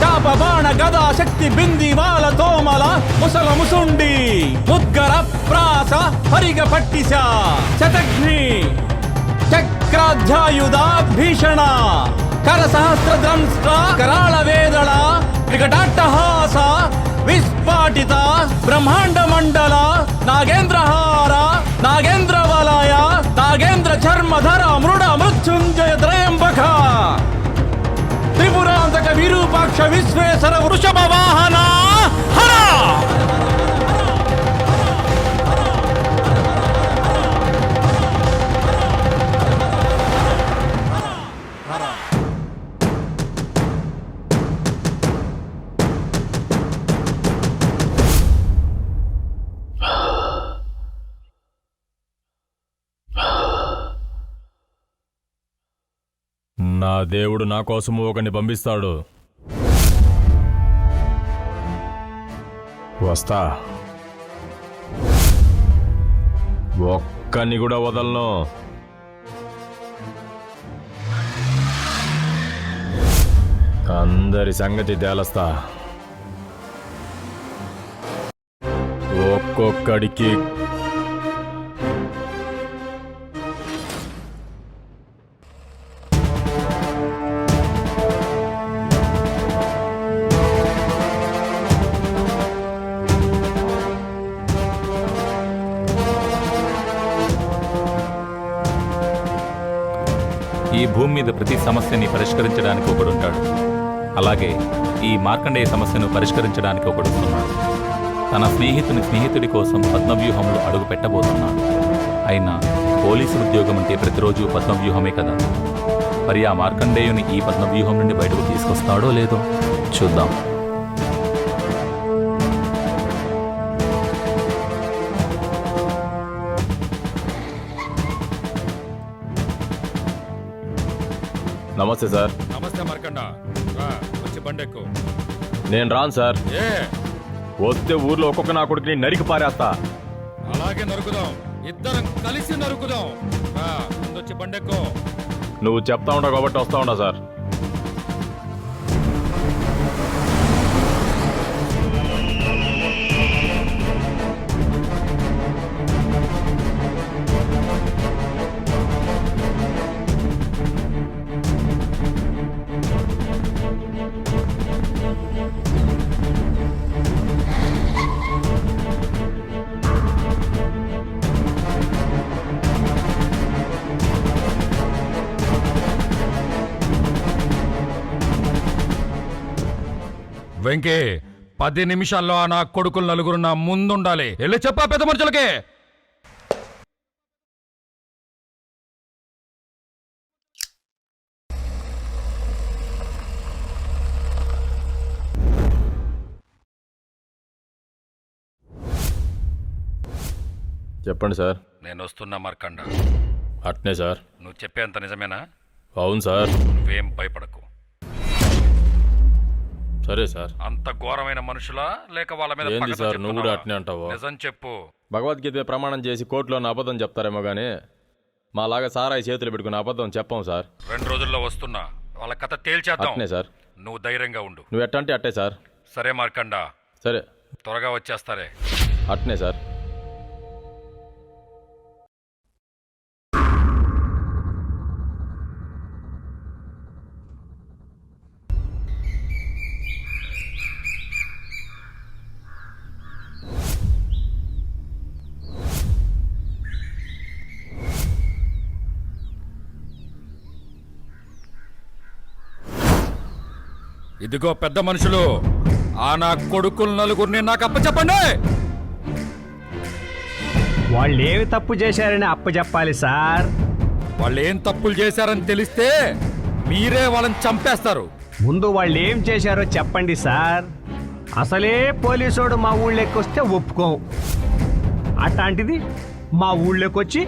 చాప బాణ గదా శక్తి బింది వాల తోమల ముసల ముసుండి ముద్గర ప్రాస హరిగ పట్టిశ శతఘ్ని చక్రాధ్యాయుధ భీషణ కర సహస్ర దంష్ట కరాళ వేదళ వికటాట్టహాస విస్ఫాటిత బ్రహ్మాండ మండల నాగేంద్రహార నాగేంద్ర వలయ నాగేంద్ర చర్మధర మృడ మృత్యుంజయ త్రయంబక త్రిపురాంతక విరూపాక్ష విశ్వేశ్వర వృషభ వాహన హర నా దేవుడు నా కోసం ఒకరిని పంపిస్తాడు. వస్తా. ఒక్కని కూడా వదలను. అందరి సంగతి తేలస్తా. ఒక్కొక్కడికి ఈ భూమి మీద ప్రతి సమస్యని పరిష్కరించడానికి ఒకడుంటాడు. అలాగే ఈ మార్కండేయ సమస్యను పరిష్కరించడానికి ఒకడుస్తున్నాడు. తన స్నేహితుడి కోసం పద్మవ్యూహంలో అడుగు పెట్టబోతున్నాడు. అయినా పోలీసు ఉద్యోగం అంటే ప్రతిరోజు పద్మవ్యూహమే కదా. మరి ఆ మార్కండేయుని ఈ పద్మవ్యూహం నుండి బయటకు తీసుకొస్తాడో లేదో చూద్దాం. నమస్తే సార్. నమస్తే మార్కండ. వచ్చి బండెక్కు. నేను రాను సార్. ఏ వస్తే ఊర్లో ఒక్కొక్క నా కొడుకుని నరికి పారేస్తా. అలాగే నరుకుదాం, ఇద్దరం కలిసి నరుకుదాం. ముందొచ్చి బండెక్కు. నువ్వు చెప్తా ఉంటావు కాబట్టి వస్తా ఉంటా సార్. వెంకీ, 10 నిమిషాల్లో నా కొడుకులు నలుగురు నా ముందుండాలి. వెళ్ళి చెప్పా పెద్ద మనుషులకి. చెప్పండి సార్. నేను వస్తున్నా మార్కండ. అట్నే సార్. నువ్వు చెప్పేంత నిజమేనా? అవును సార్. నువ్వేం భయపడకు. సరే సార్. అంత ఘోరమైన మనుషులా లేక వాళ్ళ మీద ఏంది సార్ నువ్వు కూడా అట్నే అంటావు? నిజం చెప్పు. భగవద్గీత ప్రమాణం చేసి కోర్టులో నా అబద్ధం చెప్తారేమో కానీ మాలాగా సారాయి చేతులు పెట్టుకుని అబద్ధం చెప్పాం సార్. 2 రోజుల్లో వస్తున్నా. వాళ్ళ కథ తేల్చేద్దాం. అట్నే సార్. నువ్వు ధైర్యంగా ఉండు. నువ్వు ఎట్టంటే అట్టే సార్. సరే మార్కండ. సరే. త్వరగా వచ్చేస్తారే. అట్నే సార్. ఇదిగో పెద్ద మనుషులు, ఆ నా కొడుకులు నలుగురిని నాకు అప్పచెప్పండి. వాళ్ళు ఏమి తప్పు చేశారని అప్పచెప్పాలి సార్. వాళ్ళు ఏం తప్పులు చేశారని తెలిస్తే మీరే వాళ్ళని చంపేస్తారు. ముందు వాళ్ళు ఏం చేశారో చెప్పండి సార్. అసలే పోలీసోడు మా ఊళ్ళోకి వస్తే ఒప్పుకోం. అట్లాంటిది మా ఊళ్ళోకి వచ్చి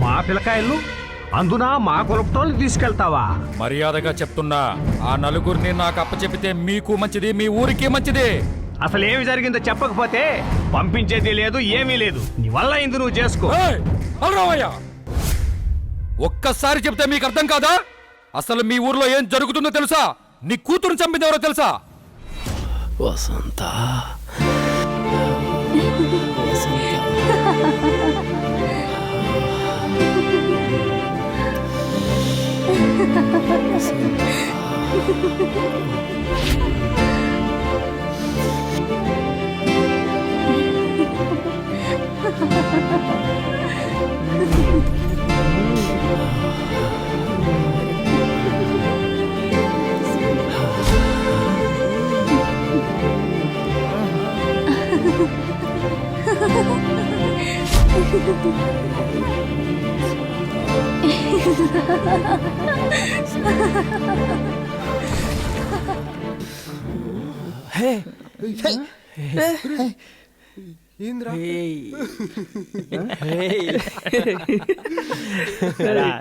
మా పిల్లకాయలు అందున మా కులపతోళ్ళు తీసుకెళ్తావా? మర్యాదగా చెప్తున్నా, ఆ నలుగురిని నాకు అప్పచెపితే మీకు మంచిది, మీ ఊరికి మంచిది. అసలు ఏమి జరిగిందో చెప్పకపోతే పంపించేది లేదు, ఏమీ లేదు. నీ వల్ల ఇందు నువ్వు చేసుకో. బలరామయ్య, ఒక్కసారి చెప్తే మీకు అర్థం కాదా? అసలు మీ ఊర్లో ఏం జరుగుతుందో తెలుసా? నీ కూతురు చంపింది ఎవరో తెలుసా? వసంత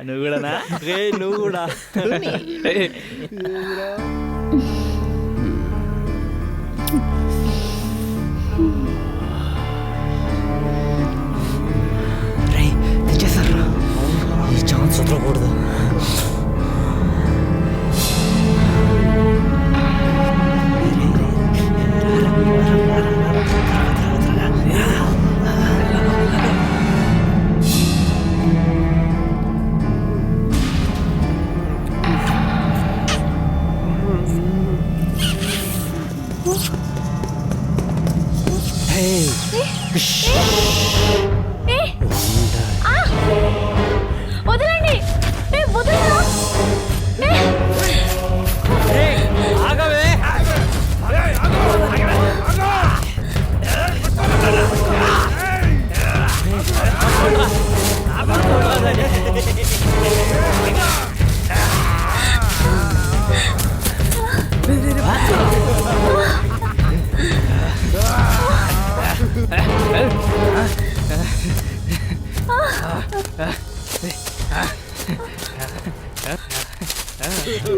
నువ్వు కూడానా? నువ్వు కూడా ఈ ఛాన్స్ వదలకూడదు. వదలండి. ఆగవే.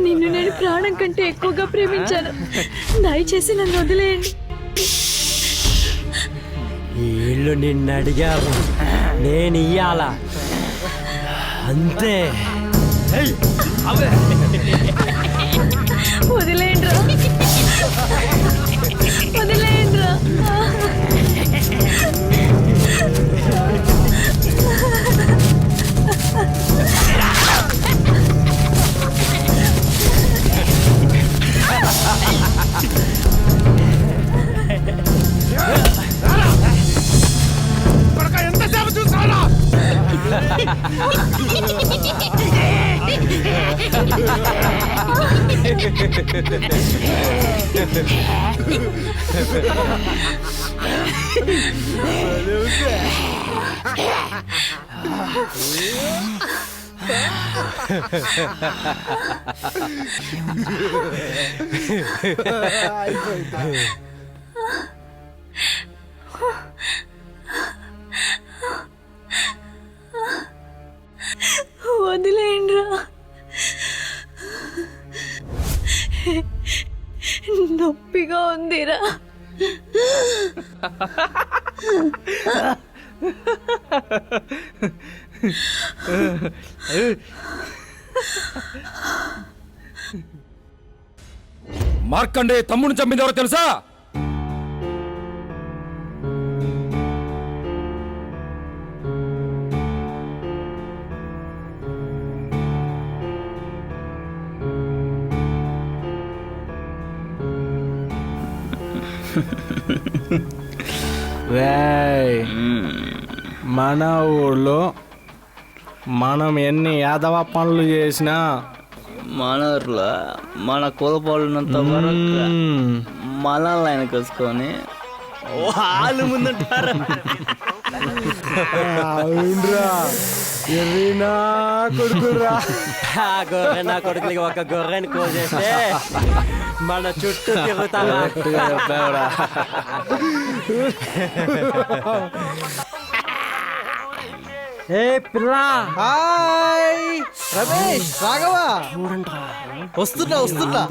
నిన్ను నేను ప్రాణం కంటే ఎక్కువగా ప్రేమించాను. దయచేసి నన్ను వదిలేయండి. వీళ్ళు నిన్ను అడిగారు, నేను ఇయ్యాలా అంతే. వదిలేయండిరా, వదిలేయండిరా. ఎంతసేపు చూసారా? వదిలేయండిరా. నొప్పిగా ఉందిరా. మార్కండే తమ్ముడిని చంపింది ఎవరో తెలుసా? మన ఊళ్ళో మనం ఎన్ని యాదవ పనులు చేసినా మన ఊర్లో మన కులపోళ్ళున్నంత వరకు మనల్ని ఆయన కలుసుకొని వాళ్ళు ముందుంటారు. అవునరా ఎర్రినా కొడుకురా. గొర్రె నా కొడుకులకి ఒక గొర్రెని కోసేస్తే మన చుట్టూ తిరుగుతారా? ఏ పిల్ల, హాయ్ రమేష్, రాఘవా, వస్తున్నా.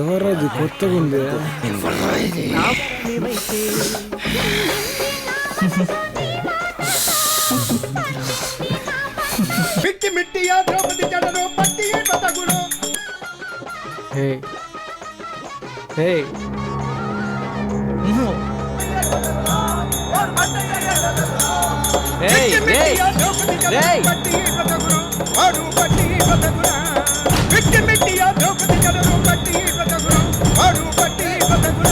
ఎవరది కొత్తగా ఉంది? మిట్టి మిట్టియా ద్రౌపది జడను పట్టి బతగును. హే హే మిట్టి మిట్టియా ద్రౌపది జడను పట్టి బతగును. వాడు పట్టి బతగున. మిట్టి మిట్టియా ద్రౌపది జడను పట్టి బతగును. వాడు పట్టి బతగున.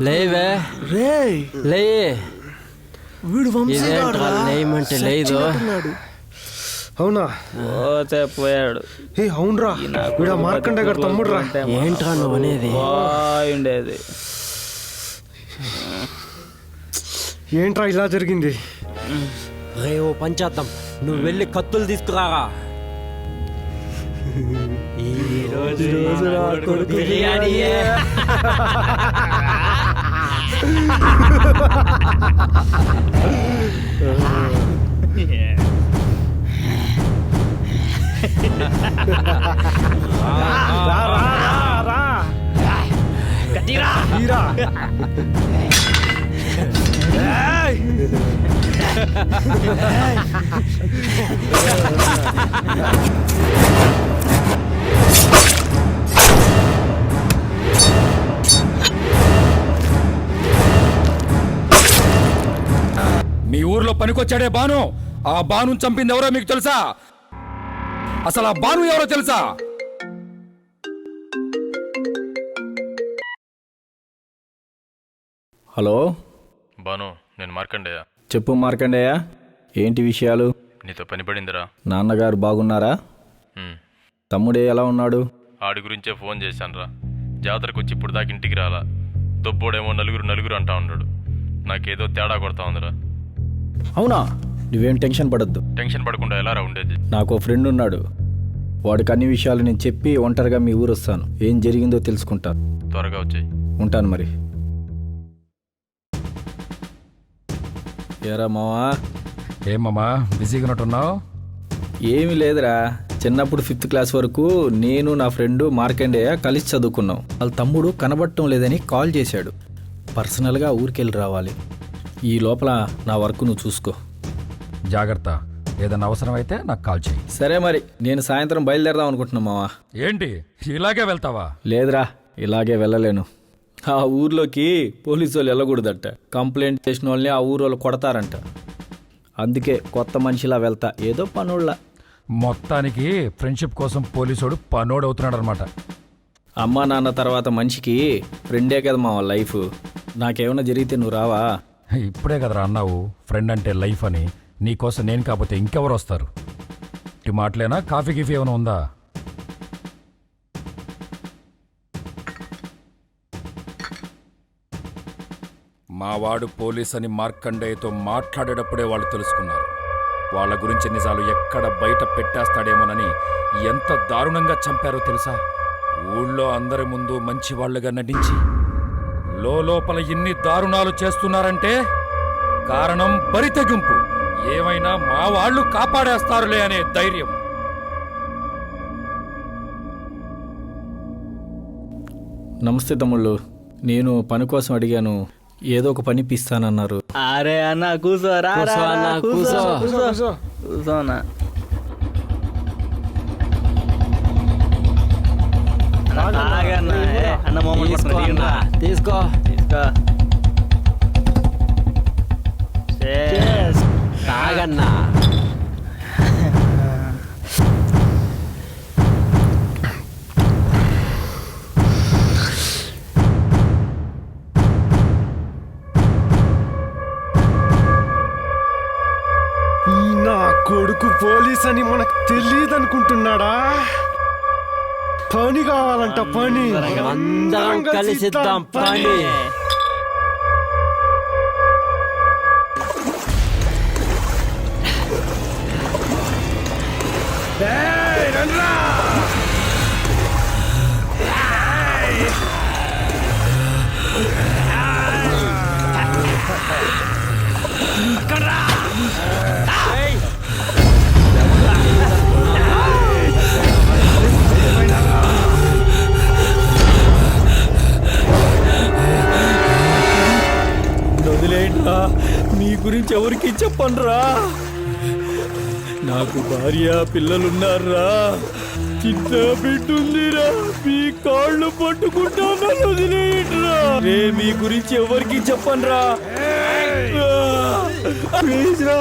లేవే లే, వీడు లేయమంటే లేదు. అవునా? పోతే పోయాడు. ఏ అవునరా, వీడు మార్కండే గారు తమ్ముడు రా. ఏంట్రా నువ్వు అనేది? ఉండేది ఏంట్రా ఇలా జరిగింది? రే ఓ పంచాత్తం, నువ్వు వెళ్ళి కత్తులు తీసుకురారా. ఈ రోజు నా కొడుకు బిర్యానీయే. మీ ఊర్లో పనికొచ్చాడే బాను, ఆ బాను చంపింది ఎవరో మీకు తెలుసా? అసలు ఆ బాను ఎవరో తెలుసా? హలో బాను, నేను మార్కండేయ. చెప్పు మార్కండేయ, ఏంటి విషయాలు? నీతో పని పడిందిరా. నాన్నగారు బాగున్నారా? తమ్ముడే ఎలా ఉన్నాడు? ఆడి గురించే ఫోన్ చేశానురా. జాతరకు వచ్చి ఇప్పుడు దాకా ఇంటికి రాలా. దొబ్బోడేమో నలుగురు అంటా ఉన్నాడు. నాకేదో తేడా కొడతా ఉందిరా. అవునా? నువ్వేం టెన్షన్ పడద్దు. టెన్షన్ పడకుండా ఎలారా ఉండేది? నాకు ఓ ఫ్రెండ్ ఉన్నాడు. వాడికి అన్ని విషయాలు నేను చెప్పి ఒంటరిగా మీ ఊరు వస్తాను. ఏం జరిగిందో తెలుసుకుంటాను. త్వరగా వచ్చాయి. ఉంటాను మరి. ఏరా మావా? ఏమమ్మా బిజీగా ఉన్నట్టున్నావు? ఏమీ లేదురా, చిన్నప్పుడు 5th క్లాస్ వరకు నేను నా ఫ్రెండు మార్కండేయ కలిసి చదువుకున్నాం. వాళ్ళ తమ్ముడు కనబడటం లేదని కాల్ చేశాడు. పర్సనల్గా ఊరికెళ్ళి రావాలి. ఈ లోపల నా వర్క్ నువ్వు చూసుకో. జాగ్రత్త, ఏదైనా అవసరం అయితే నాకు కాల్ చేయి. సరే మరి, నేను సాయంత్రం బయలుదేరదాం అనుకుంటున్నా మావా. ఏంటి ఇలాగే వెళ్తావా? లేదురా, ఇలాగే వెళ్ళలేను. ఆ ఊర్లోకి పోలీసు వాళ్ళు వెళ్ళకూడదట. కంప్లైంట్ చేసిన వాళ్ళని ఆ ఊరు వాళ్ళు కొడతారంట. అందుకే కొత్త మనిషిలా వెళ్తా, ఏదో పనుళ్ళ. మొత్తానికి ఫ్రెండ్షిప్ కోసం పోలీసుడు పనోడవుతున్నాడు అనమాట. అమ్మా నాన్న తర్వాత మనిషికి ఫ్రెండే కదా మా లైఫ్. నాకేమైనా జరిగితే నువ్వు రావా? ఇప్పుడే కదరా అన్నావు ఫ్రెండ్ అంటే లైఫ్ అని. నీకోసం నేను కాకపోతే ఇంకెవరు వస్తారు? ఇటు మాటలేనా? కాఫీ గిఫీ ఏమైనా ఉందా? మావాడు పోలీస్ అని మార్కండేయతో మాట్లాడేటప్పుడే వాళ్ళు తెలుసుకున్నారు. వాళ్ళ గురించి నిజాలు ఎక్కడ బయట పెట్టేస్తాడేమోనని ఎంత దారుణంగా చంపారో తెలుసా? ఊళ్ళో అందరి ముందు మంచి వాళ్ళుగా నటించి లోపల ఎన్ని దారుణాలు చేస్తున్నారంటే కారణం బరితెగింపు. ఏమైనా మా వాళ్ళు కాపాడేస్తారులే అనే ధైర్యం. నమస్తే తమ్ముళ్ళు, నేను పని కోసం అడిగాను. ఏదో ఒక పని ఇప్పిస్తానన్నారు. అరే అన్న కూసో రా కూసో అన్న, కూసో. కూసో అన్న. తాగన్న అన్న మొహమ్మద్ తీసుకో అన్న, తీసుకో. తాగన్నా. నా కొడుకు పోలీస్ అని మనకు తెలియదు అనుకుంటున్నాడా? పని కావాలంట, పని. అందరం కలిసిద్దాం పని. వదిలేంట్రా, మీ గురించి ఎవరికి చెప్పండ్రా. నాకు భార్య పిల్లలున్నారా, చిన్న బిడ్డుందిరా. మీ కాళ్ళు పట్టుకుంటాను, వదిలేంట్రా. రే మీ గురించి ఎవరికి చెప్పండ్రా. ప్లీజ్ రా.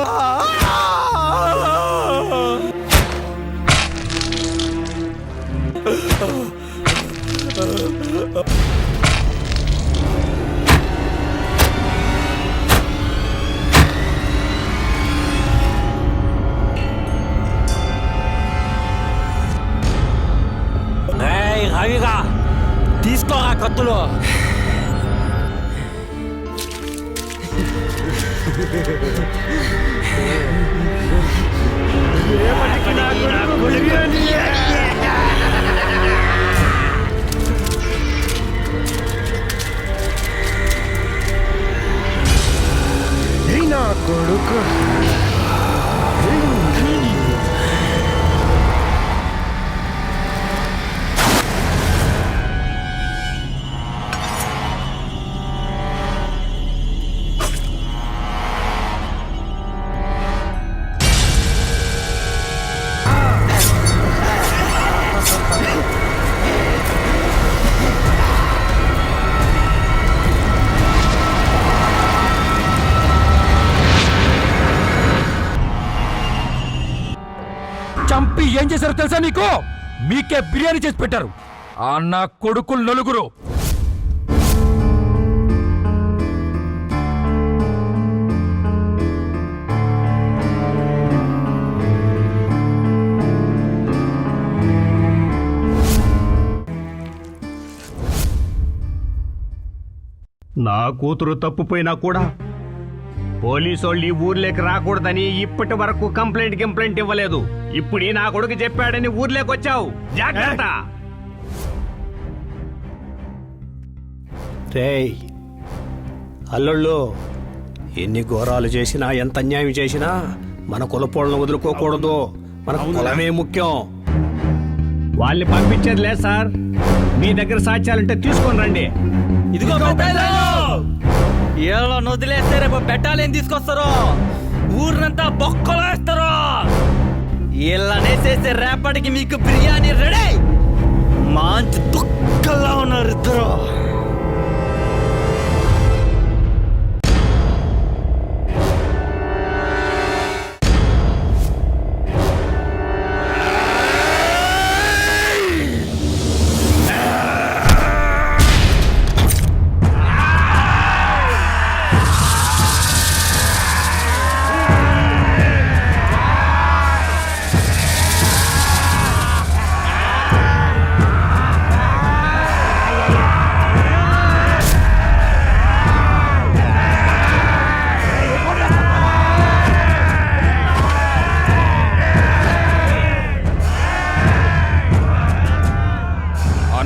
రవిగా తీసుకోరా కత్తులు. నా కొడుకు చంపి ఏం చేశారో తెలుసా నీకు? మీకే బిర్యానీ చేసి పెట్టారు ఆ నా కొడుకులు నలుగురు. నా కూతురు తప్పుపోయినా కూడా పోలీసోళ్ళు ఈ ఊర్లోకి రాకూడదని ఇప్పటి వరకు కంప్లైంట్ ఇవ్వలేదు. ఇప్పుడు నా కొడుకు చెప్పాడని ఊర్లోకి వచ్చావు. జాగ్రత్త. రేయ్ అల్లుళ్ళు, ఎన్ని ఘోరాలు చేసినా, ఎంత అన్యాయం చేసినా మన కులపోళ్ళను వదులుకోకూడదు. మన కులమే ముఖ్యం. వాళ్ళని పంపించేది లేదు సార్. మీ దగ్గర సాక్ష్యాలుంటే తీసుకొని రండి. ఇదిగో ఏళ్ళ వదిలేస్తే రేపు బెట్టాలేం తీసుకొస్తారో, ఊరినంతా బొక్కలు వేస్తారో. వీళ్ళనేసేసి రేపటికి మీకు బిర్యానీ రెడీ. మంచి దుఃఖంలా ఉన్నారు ఇద్దరు.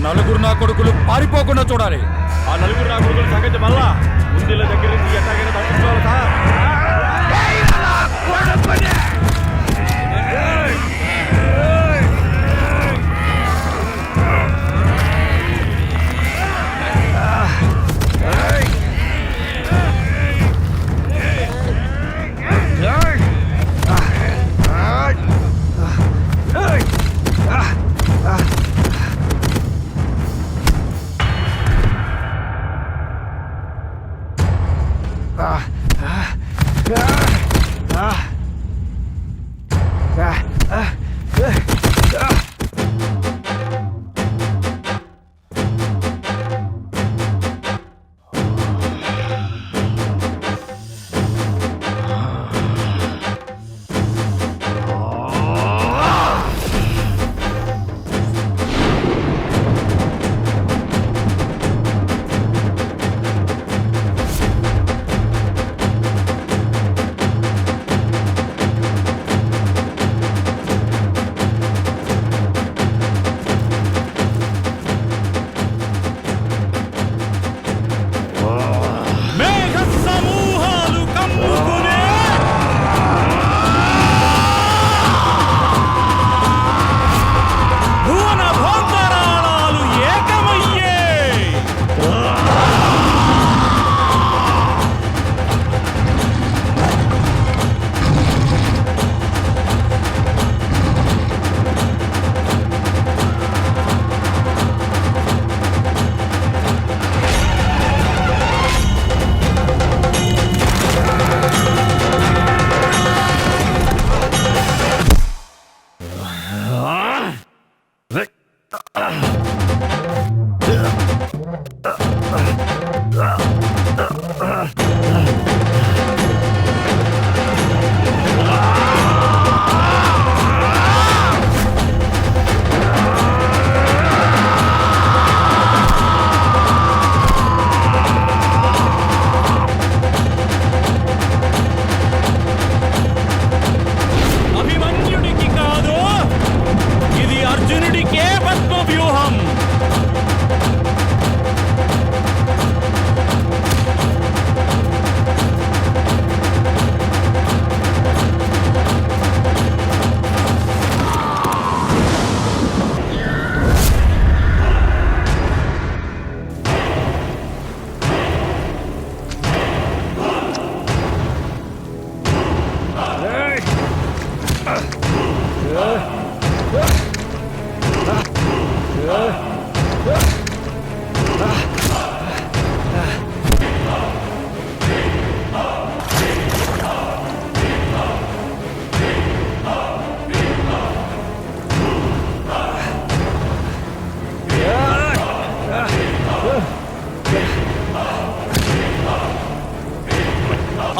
నలుగురు నా కొడుకులు పారిపోకుండా చూడాలి. ఆ నలుగురు నా కొడుకుల సంగతి మళ్ళా ముందుల దగ్గర నుంచి ఎట్లాగైనా తప్పించుకోవాలి సార్. మేఘ సమూహాలు కమ్ముకునే భువన భోంతరాళాలు ఏకమయ్యే అభిమన్యుడికి కాదు, ఇది అర్జునుడికే పద్మ వ్యూహం.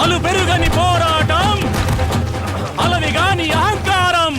అలు పెరుగని పోరాటం, అలవిగాని అహంకారం.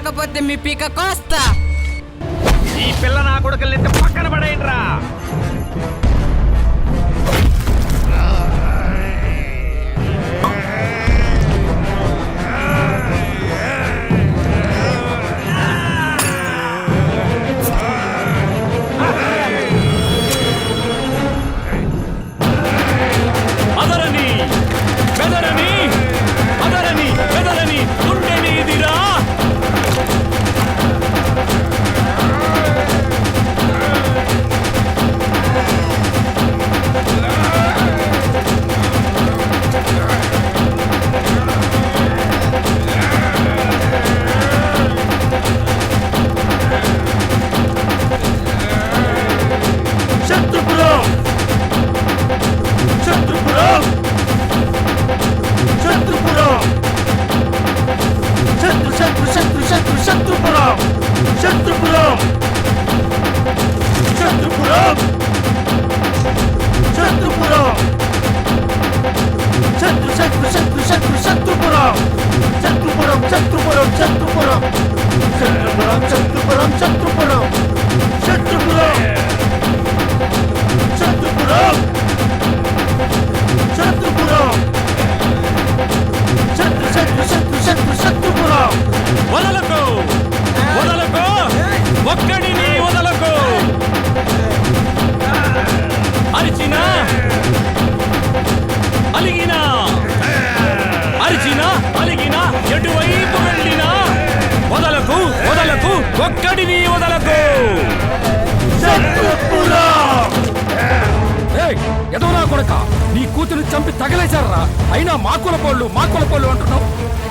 లేకపోతే మీ పీక కోస్తా. ఈ పిల్ల నా కొడుకులెత్తి పక్కన పడేయండిరా. అదరని బెదరని అదరని బెదరని గుండెనిదిరా. శత్రుపురం శత్రుపురం శత్రుపురం శత్రు శత్రు శత్రు శత్రు శత్రుపురం శత్రుపురం శత్రుపురం శత్రుపురం శత్రు శత్రు శత్రు శత్రు శత్రుపురం శత్రుపురం శత్రుపురం శత్రుపురం శత్రుపురం శత్రుపురం శత్రుపురం శత్రుపురం శత్రుపురం శత్రుపురం శత్రు శత్రు శత్రు శత్రు శత్రుపురం. వదలకు వదలకు ఒక్కడిని వదలకు. అరిచినా అలిగినా అరిచినా అలిగినా ఎటువైపు వెళ్ళినా వదలకు వదలకు ఒక్కడిని వదలకు. ఎదవరా కొడక, నీ కూతురు చంపి తగలేశారా? అయినా మా కులపోళ్ళు అంటున్నావు.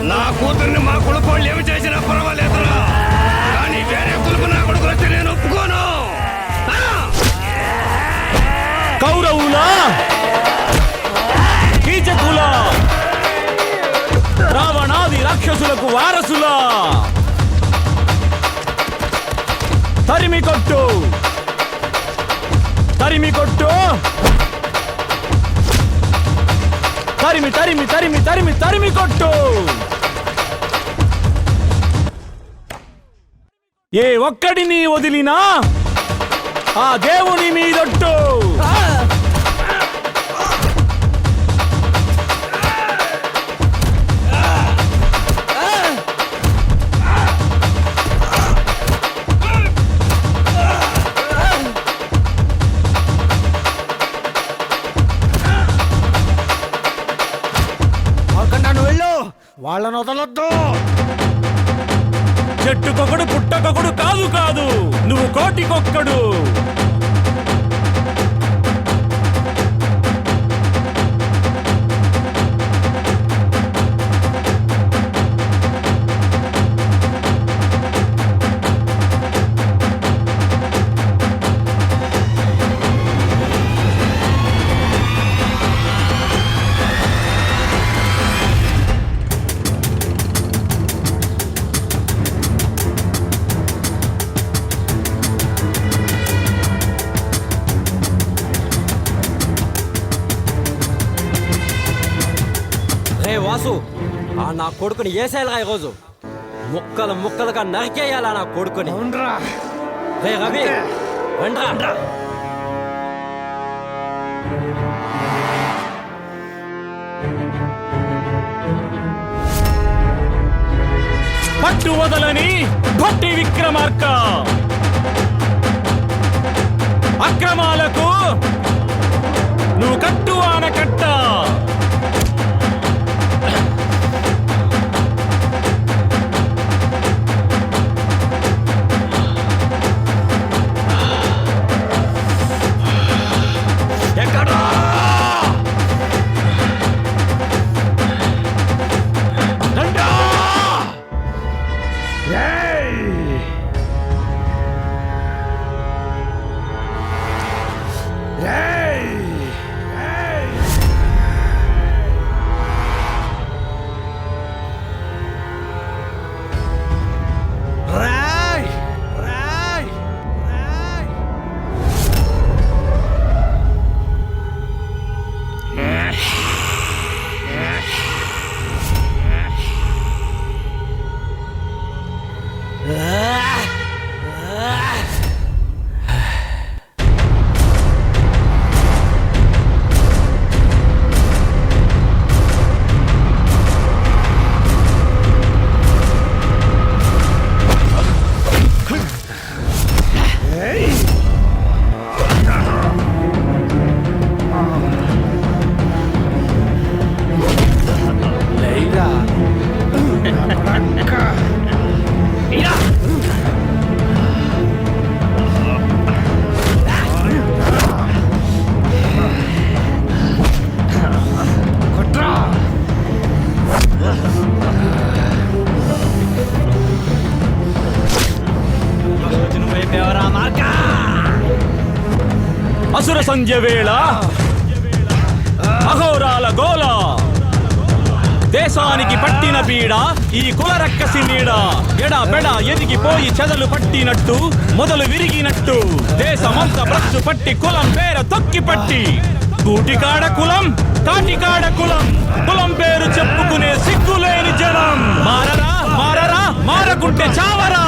నా కూతుర్ని మా కులపోళ్ళు ఏమి చేసినా పర్వాలేదురా, కానీ వేరే కులుపు నా కొడుకు వచ్చి నేను ఒప్పుకోను. కౌరవులా కీచకులా రావణాది రాక్షసులకు వారసులా తరిమి కొట్టు తరిమి కొట్టు తరిమి తరిమి తరిమి తరిమి తరిమి కొట్టు. ఏ ఒక్కడిని వదిలినా ఆ దేవుని మీదొట్టు. వాళ్ళను వదలొద్దు. చెట్టుకొకడు పుట్టకొకడు కాదు కాదు, నువ్వు కోటికొక్కడు. వాసు, ఆ నా కొడుకుని ఏసేయాలా ఈరోజు? ముక్కలు ముక్కలుగా నరికేయాలా నా కొడుకుని? రే రవి, రండ్రా. పట్టు వదలని భట్టి విక్రమార్క, అక్రమాలకు నువ్వు కట్టు ఆనకట్ట. అసుర సంధ్య వేళ అఘోరాల గోల దేశానికి పట్టిన పీడ ఈ కుల రక్కసి నీడ ఎడ బెడ ఎదిగిపోయి చెదలు పట్టినట్టు మొదలు విరిగినట్టు దేశమంత భ్రష్టు పట్టి కులం పేర తొక్కి పట్టి కూటికాడ కులం కాటికాడ కులం కులం పేరు చెప్పుకునే సిగ్గులేని జనం మారరా మారరా మారకుంటే చావరా.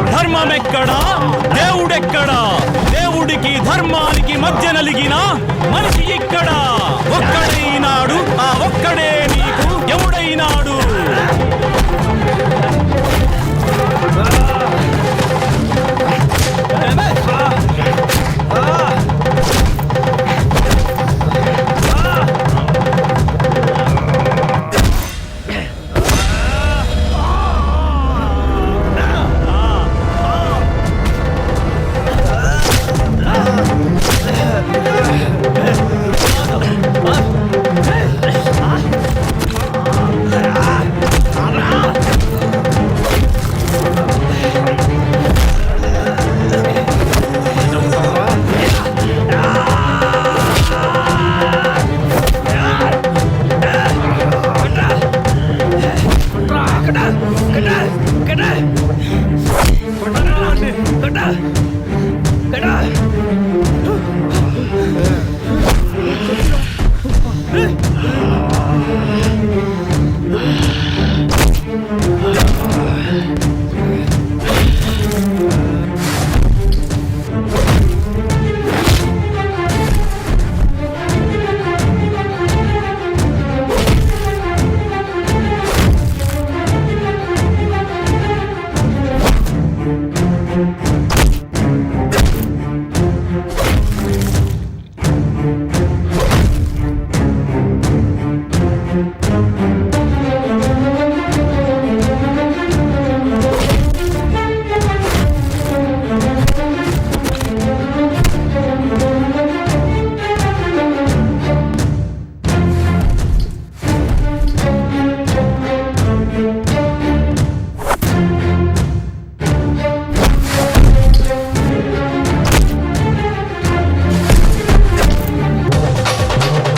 ధర్మమెక్కడా దేవుడెక్కడా దేవుడికి ధర్మానికి మధ్య నలిగిన మనిషి ఇక్కడ ఒక్కడైనాడు ఆ ఒక్కడే నీకు ఎవడైనాడు.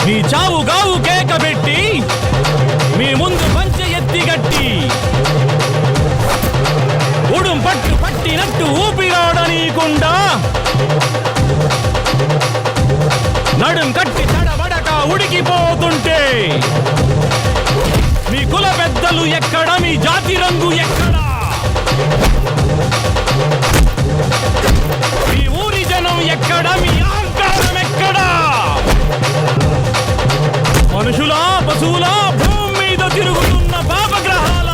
మీ చావు గావు కేక పెట్టి మీ ముందు పంచె ఎత్తిగట్టి ఉడుం పట్టు పట్టినట్టు ఊపిరాడనీకుండా నడుం కట్టి తడబడక ఉడికిపోతుంటే మీ కుల పెద్దలు ఎక్కడ మీ జాతి రంగు ఎక్కడ మీ ఊరి జనం ఎక్కడ మీ అహంకారం ఎక్కడా మనుషులా పశువులా భూమి మీద తిరుగుతున్న పాపగ్రహాల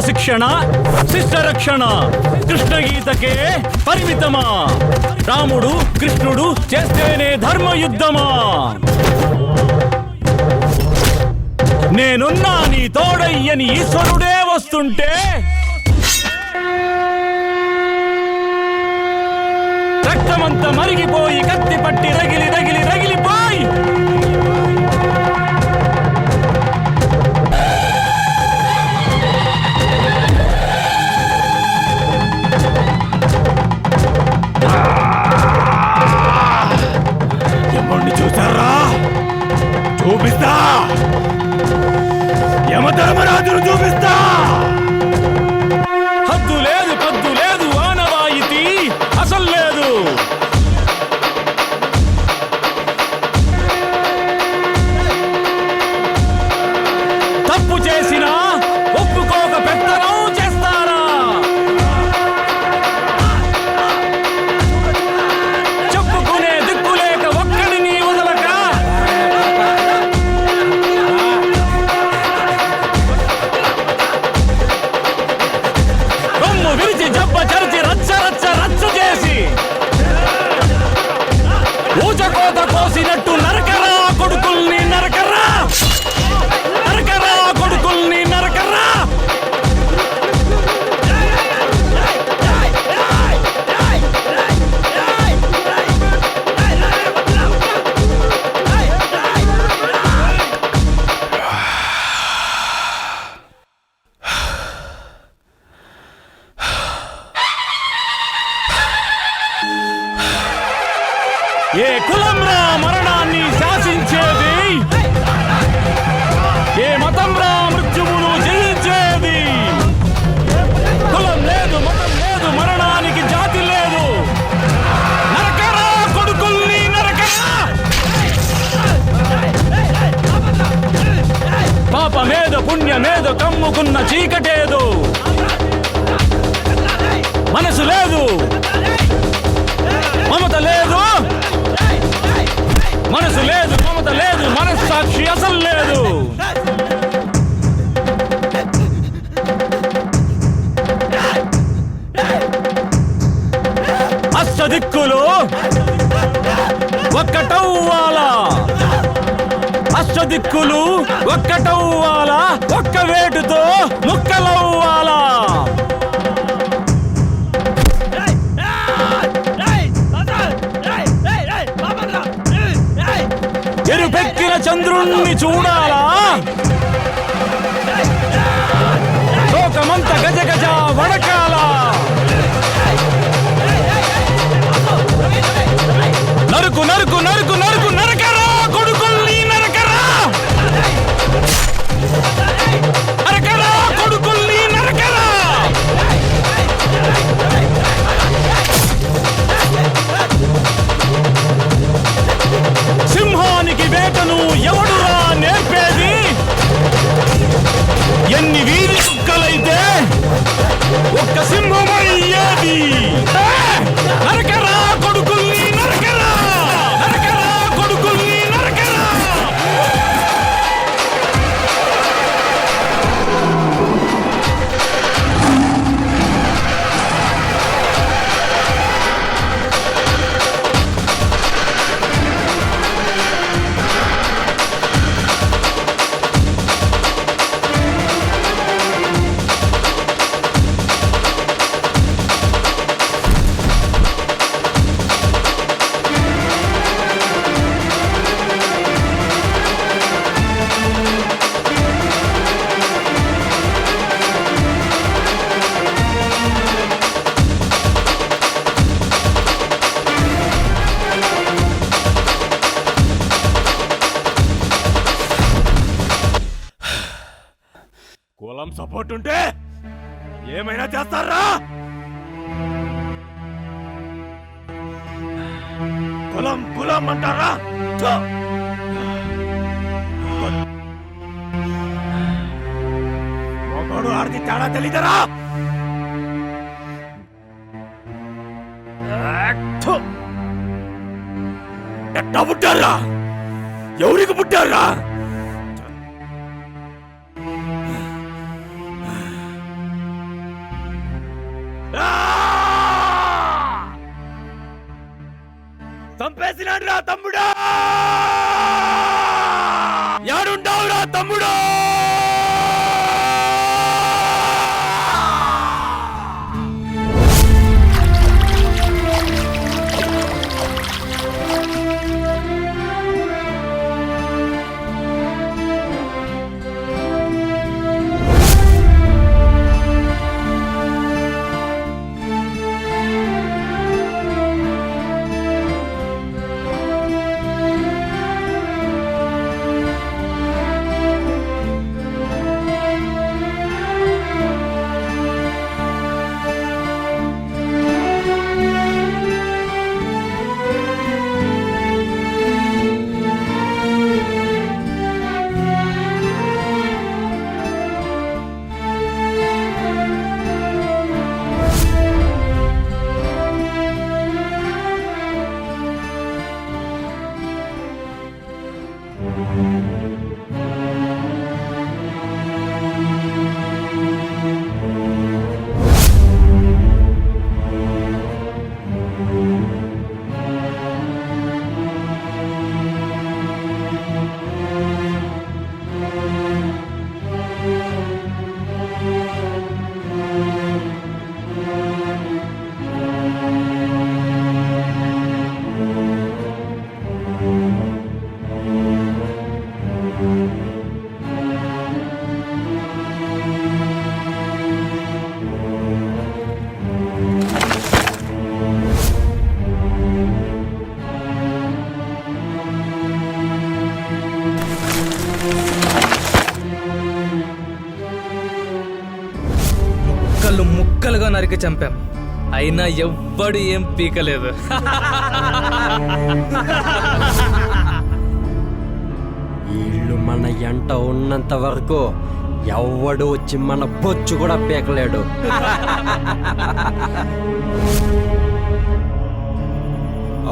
శిక్షణ శిష్ట రక్షణ కృష్ణగీతకే పరిమితమా రాముడు కృష్ణుడు చేస్తేనే ధర్మయుద్ధమా నేనున్నా నీ తోడయ్యని ఈశ్వరుడే వస్తుంటే రక్తమంతా మరిగిపోయి కత్తి పట్టి రగిలిపోయి ఎవరిని చూసారా? చూపిస్తా, యమధర్మరాజును చూపిస్తా. హద్దు లేదు పద్దు లేదు ఆనవాయితీ అసలు లేదు. తప్పు చేసినా ఒప్పుకోక పెత్తనం చేస్తారా? చెప్పుకునే దిక్కులేక ఒక్కడిని వదలక రొమ్ము విరిచి జబ్బ చరిచి రచ్చ రచ్చ రచ్చ చేసి ఊచకోత కోసినట్టు నరకరా కొడుకుల్ని నరకరా నరకరా కొడుకుల్ని నరకరా. ఏ కులంరా మరణాన్ని శాసించేది? ఏ మతంరా మృత్యువును జయించేది? కులం లేదు మతం లేదు మరణానికి జాతి లేదు. నరకరా కొడుకుల్ని నరకరా. పాపమేదో పుణ్యమేదో కమ్ముకున్న చీకటేదో మనసు లేదు మమత లేదు మనసు లేదు మమత లేదు మనస్సాక్షి అసలు లేదు. అష్టదిక్కులు ఒక్కటవ్వాలా అష్టదిక్కులు ఒక్కటవ్వాలా ఒక్క వేటుతో ముక్కలవ్వాలా. ఎరుపెక్కిన చంద్రుణ్ణి చూడాలా లోకమంత గజ గజ వడకాల. నరుకు నరుకు నరుకు నరుకు నరకరా కొడుకుల్ని నరకరా నరకరా కొడుకుల్ని నరకరా. సింహానికి వేటను ఎవడురా నేర్పేది? ఎన్ని వీధి కుక్కలైతే ఒక్క సింహమయ్యేది. నరకరా కొడుకుల్ని నరకరా నరకరా కొడుకుల్ని నరకరా. కులం సపోర్ట్ ఉంటే ఏమైనా చేస్తారా? కులం కులం అంటారా? ఒకడు ఆడికి తేడా తెలీదరా? ఎట్టా పుట్టారా? ఎవరికి పుట్టారా? చేసినాడు రా తమ్ముడా, యాడుంటావు రా తమ్ముడు. ముక్కలుగా నరికి చంపాం, అయినా ఎవ్వడు ఏం పీకలేదు. వీళ్ళు మన ఎంట ఉన్నంత వరకు ఎవ్వడు వచ్చి మన బొచ్చు కూడా పీకలేడు.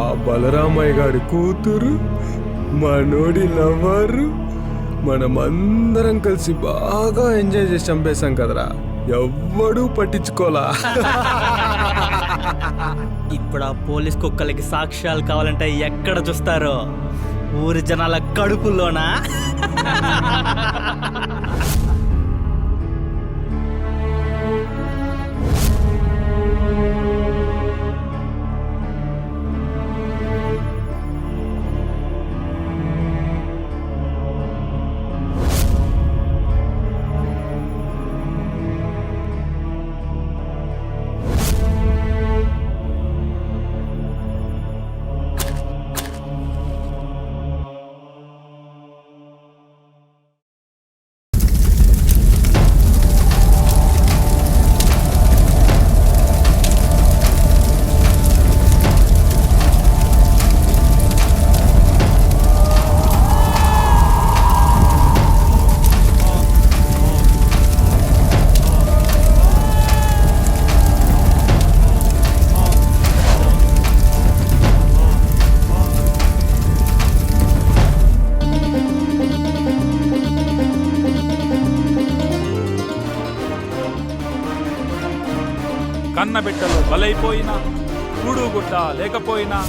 ఆ బలరామయ్య గారి కూతురు, మనోడి లవరు, మనమందరం కలిసి బాగా ఎంజాయ్ చేసి చంపేశాం కదరా, ఎవ్వడూ పట్టించుకోలా. ఇప్పుడు ఆ పోలీస్ కుక్కలకి సాక్ష్యాలు కావాలంటే ఎక్కడ చూస్తారో? ఊరి జనాల కడుపుల్లోనా? కన్నబిడ్డలు బలైపోయినా, కూడుగుడ్డ లేకపోయినా,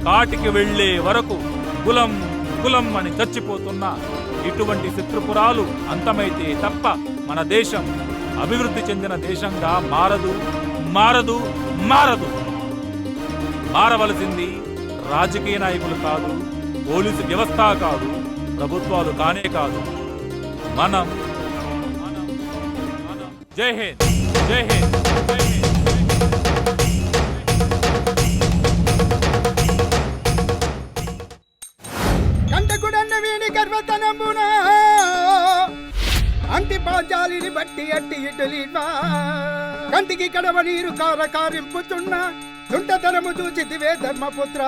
కాటికి వెళ్లే వరకు కులం కులం అని చచ్చిపోతున్న ఇటువంటి శత్రుపురాలు అంతమైతే తప్ప మన దేశం అభివృద్ధి చెందిన దేశంగా మారదు, మారదు, మారదు. మారవలసింది రాజకీయ నాయకులు కాదు, పోలీసు వ్యవస్థ కాదు, ప్రభుత్వాలు కానే కాదు, మనం. జై హింద్, జై హింద్, జై హింద్. కంటకుడన్న వీని గర్వతనమున అంటి పాంచాలిని బట్టి అట్టి ఇటులీవా కంటికి కడవ నీరు కారింపుతున్న దుంటతనము చూచితివే ధర్మపుత్ర.